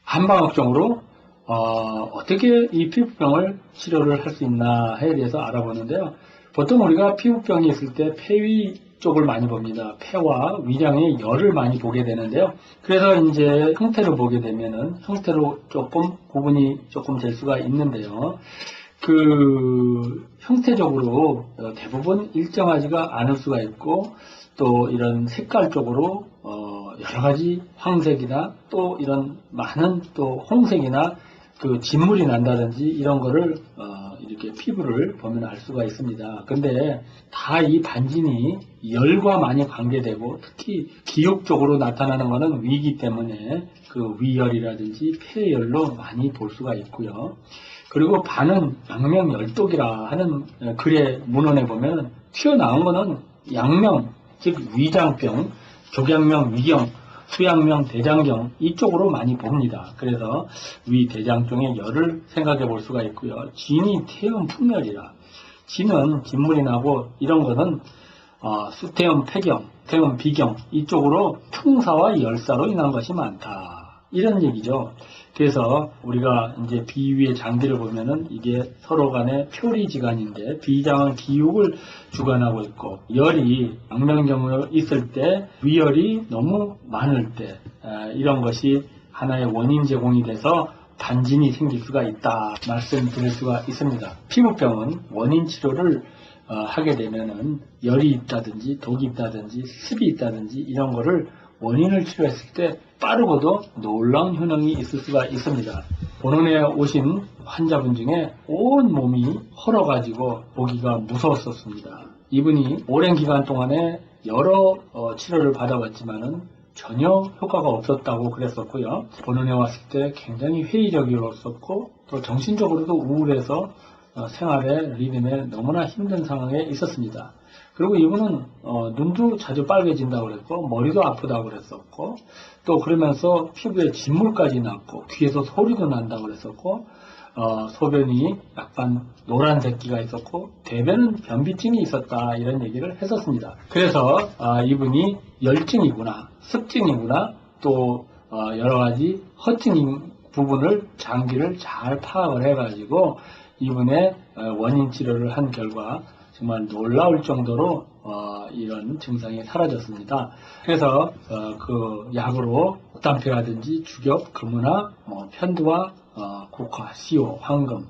Speaker 7: 한방학적으로 어떻게 이 피부병을 치료를 할 수 있나에 대해서 알아보는데요. 보통 우리가 피부병이 있을 때 폐위 쪽을 많이 봅니다. 폐와 위장의 열을 많이 보게 되는데요. 그래서 이제 형태를 보게 되면은 형태로 조금 구분이 조금 될 수가 있는데요. 그 형태적으로 대부분 일정하지가 않을 수가 있고, 또 이런 색깔 쪽으로 여러 가지 황색이나 또 이런 많은 또 홍색이나 그 진물이 난다든지 이런 거를 이렇게 피부를 보면 알 수가 있습니다. 근데 다 이 반진이 열과 많이 관계되고, 특히 기육 쪽으로 나타나는 것은 위이기 때문에 그 위열이라든지 폐열로 많이 볼 수가 있고요. 그리고 반은 양명열독이라 하는 글의 문헌에 보면 튀어나온 거는 양명, 즉 위장병, 족양명, 위경, 수양명, 대장경 이쪽으로 많이 봅니다. 그래서 위 대장종의 열을 생각해 볼 수가 있고요. 진이 태음 풍열이라, 진은 진물이 나고 이런 거는 수태음 폐경, 태음 비경 이쪽으로 풍사와 열사로 인한 것이 많다, 이런 얘기죠. 그래서 우리가 이제 비위의 장기를 보면은 이게 서로 간의 표리지간인데, 비장은 기육을 주관하고 있고, 열이 양명경으로 있을 때 위열이 너무 많을 때 이런 것이 하나의 원인 제공이 돼서 반진이 생길 수가 있다 말씀드릴 수가 있습니다. 피부병은 원인 치료를 하게 되면은 열이 있다든지 독이 있다든지 습이 있다든지 이런 거를 원인을 치료했을 때 빠르고도 놀라운 효능이 있을 수가 있습니다. 본원에 오신 환자분 중에 온 몸이 헐어가지고 보기가 무서웠었습니다. 이분이 오랜 기간 동안에 여러 치료를 받아왔지만은 전혀 효과가 없었다고 그랬었고요. 본원에 왔을 때 굉장히 회의적이었었고, 또 정신적으로도 우울해서 생활의 리듬에 너무나 힘든 상황에 있었습니다. 그리고 이분은 눈도 자주 빨개진다고 그랬고, 머리도 아프다고 그랬었고, 또 그러면서 피부에 진물까지 났고, 귀에서 소리도 난다고 그랬었고, 소변이 약간 노란색기가 있었고, 대변은 변비증이 있었다, 이런 얘기를 했었습니다. 그래서 이분이 열증이구나, 습증이구나, 또 여러 가지 허증인 부분을 장기를 잘 파악을 해가지고 이분의 원인 치료를 한 결과 정말 놀라울 정도로 이런 증상이 사라졌습니다. 그래서 그 약으로 옥단패라든지 주겹, 금은화, 편두화, 국화, 시오, 황금,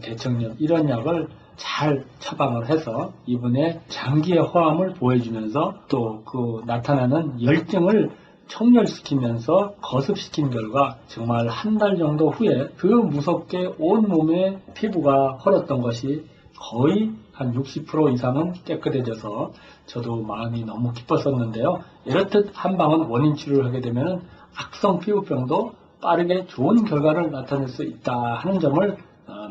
Speaker 7: 대청염 이런 약을 잘 처방을 해서 이분의 장기의 호암을 보여주면서 또 그 나타나는 열증을 청렬시키면서 거습시킨 결과 정말 한 달 정도 후에 그 무섭게 온 몸에 피부가 헐었던 것이 거의 한 60% 이상은 깨끗해져서 저도 마음이 너무 기뻤었는데요. 이렇듯 한방은 원인 치료를 하게 되면 악성 피부병도 빠르게 좋은 결과를 나타낼 수 있다 하는 점을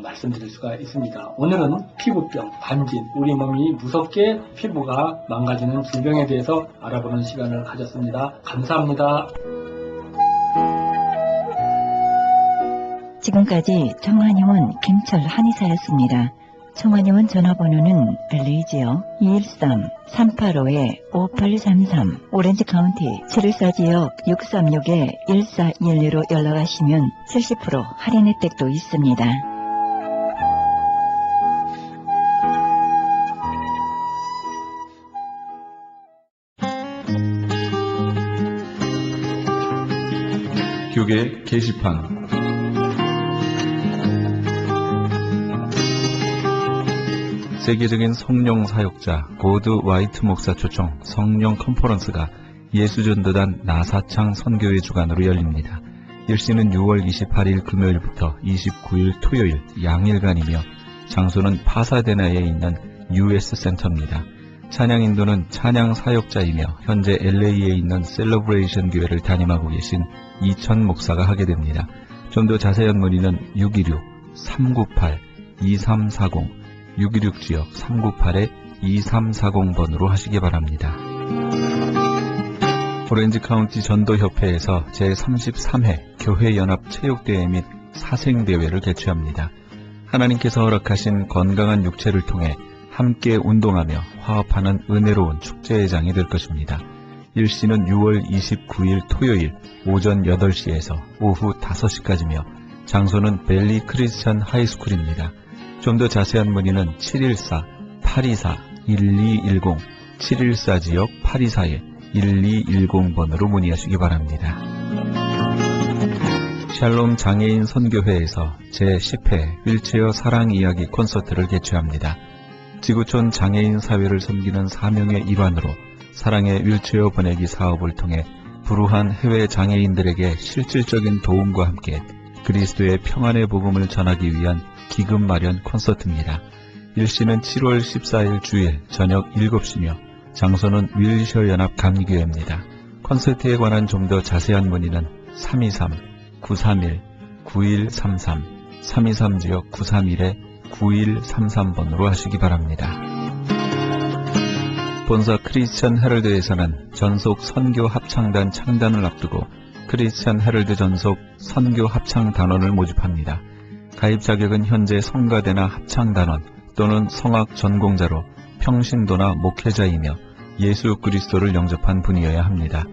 Speaker 7: 말씀드릴 수가 있습니다. 오늘은 피부병, 반진, 우리 몸이 무섭게 피부가 망가지는 질병에 대해서 알아보는 시간을 가졌습니다. 감사합니다.
Speaker 8: 지금까지 청한의원 김철 한의사였습니다. 청한의원 전화번호는 알리지요. 213-385-5833 오렌지 카운티 714지역 636-1412로 연락하시면 70% 할인 혜택도 있습니다.
Speaker 1: 교계 게시판. 세계적인 성령 사역자 고드 와이트 목사 초청 성령 컨퍼런스가 예수전도단 나사창 선교회 주관으로 열립니다. 일시는 6월 28일 금요일부터 29일 토요일 양일간이며 장소는 파사데나에 있는 US 센터입니다. 찬양 인도는 찬양 사역자이며 현재 LA에 있는 셀러브레이션 교회를 담임하고 계신 이천 목사가 하게 됩니다. 좀 더 자세한 문의는 616-398-2340 616지역 398-2340번으로 하시기 바랍니다. 오렌지 카운티 전도협회에서 제33회 교회연합체육대회 및 사생대회를 개최합니다. 하나님께서 허락하신 건강한 육체를 통해 함께 운동하며 화합하는 은혜로운 축제의 장이 될 것입니다. 일시는 6월 29일 토요일 오전 8시에서 오후 5시까지며 장소는 벨리 크리스천 하이스쿨입니다. 좀 더 자세한 문의는 714-824-1210 714지역 824-1210번으로 문의하시기 바랍니다. 샬롬 장애인 선교회에서 제10회 휠체어 사랑 이야기 콘서트를 개최합니다. 지구촌 장애인 사회를 섬기는 사명의 일환으로 사랑의 휠체어 보내기 사업을 통해 불우한 해외 장애인들에게 실질적인 도움과 함께 그리스도의 평안의 복음을 전하기 위한 기금 마련 콘서트입니다. 일시는 7월 14일 주일 저녁 7시며 장소는 휠체어 연합 감리교회입니다. 콘서트에 관한 좀 더 자세한 문의는 323-931-9133 323지역 931-9133번으로 하시기 바랍니다. 본사 크리스천 헤럴드에서는 전속 선교 합창단 창단을 앞두고 크리스천 헤럴드 전속 선교 합창단원을 모집합니다. 가입 자격은 현재 성가대나 합창단원 또는 성악 전공자로 평신도나 목회자이며 예수 그리스도를 영접한 분이어야 합니다.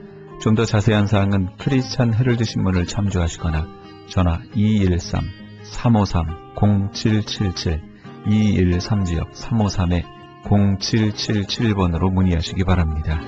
Speaker 1: 좀 더 자세한 사항은 크리스천 헤럴드 신문을 참조하시거나 전화 213-353-0777 213지역 353-0777번으로 문의하시기 바랍니다.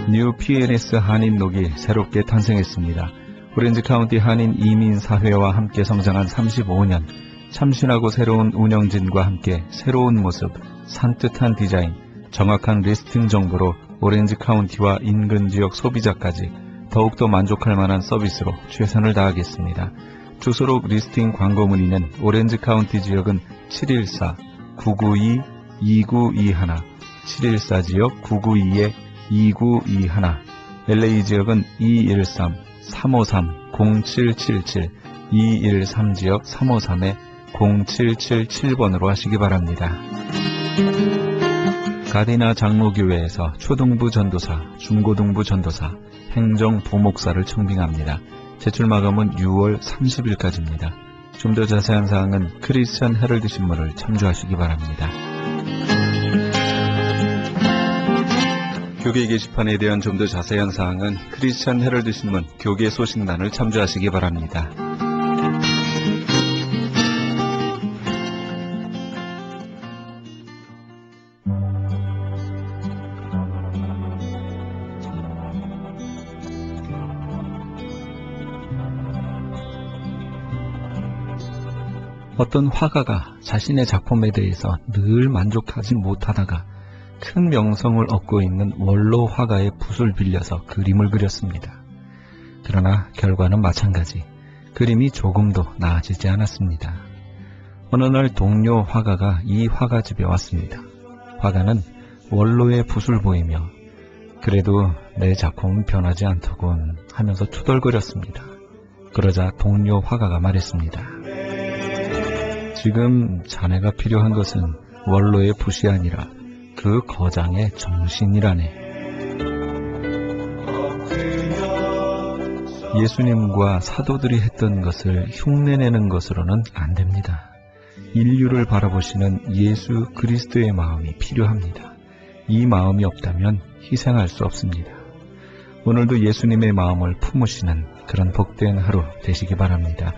Speaker 1: 뉴 PNS 한인녹이 새롭게 탄생했습니다. 오렌지 카운티 한인 이민사회와 함께 성장한 35년, 참신하고 새로운 운영진과 함께 새로운 모습, 산뜻한 디자인, 정확한 리스팅 정보로 오렌지 카운티와 인근 지역 소비자까지 더욱더 만족할 만한 서비스로 최선을 다하겠습니다. 주소록 리스팅 광고 문의는 오렌지 카운티 지역은 714-992-2921, 714지역 992-2921, LA 지역은 213-353-0777, 213지역 353-0777번으로 하시기 바랍니다. 가디나 장로교회에서 초등부 전도사, 중고등부 전도사, 행정부목사를 청빙합니다. 제출 마감은 6월 30일까지입니다. 좀 더 자세한 사항은 크리스천 헤럴드 신문을 참조하시기 바랍니다. 교계 게시판에 대한 좀 더 자세한 사항은 크리스천 헤럴드 신문 교계 소식란을 참조하시기 바랍니다. 어떤 화가가 자신의 작품에 대해서 늘 만족하지 못하다가 큰 명성을 얻고 있는 원로 화가의 붓을 빌려서 그림을 그렸습니다. 그러나 결과는 마찬가지. 그림이 조금도 나아지지 않았습니다. 어느 날 동료 화가가 이 화가 집에 왔습니다. 화가는 원로의 붓을 보이며 그래도 내 작품은 변하지 않더군 하면서 투덜거렸습니다. 그러자 동료 화가가 말했습니다. 지금 자네가 필요한 것은 원로의 붓이 아니라 그 거장의 정신이라네. 예수님과 사도들이 했던 것을 흉내내는 것으로는 안 됩니다. 인류를 바라보시는 예수 그리스도의 마음이 필요합니다. 이 마음이 없다면 희생할 수 없습니다. 오늘도 예수님의 마음을 품으시는 그런 복된 하루 되시기 바랍니다.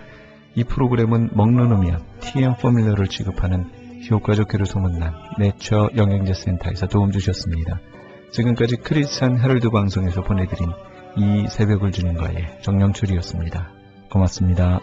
Speaker 1: 이 프로그램은 먹는 음료 TM 포뮬러를 취급하는 효과적 교류 소문난 내처 영양제 센터에서 도움 주셨습니다. 지금까지 크리스천 헤럴드 방송에서 보내드린 이 새벽을 주님과의 정영철이었습니다. 고맙습니다.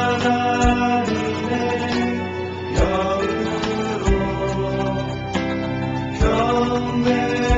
Speaker 9: 하나님의 영으로 경배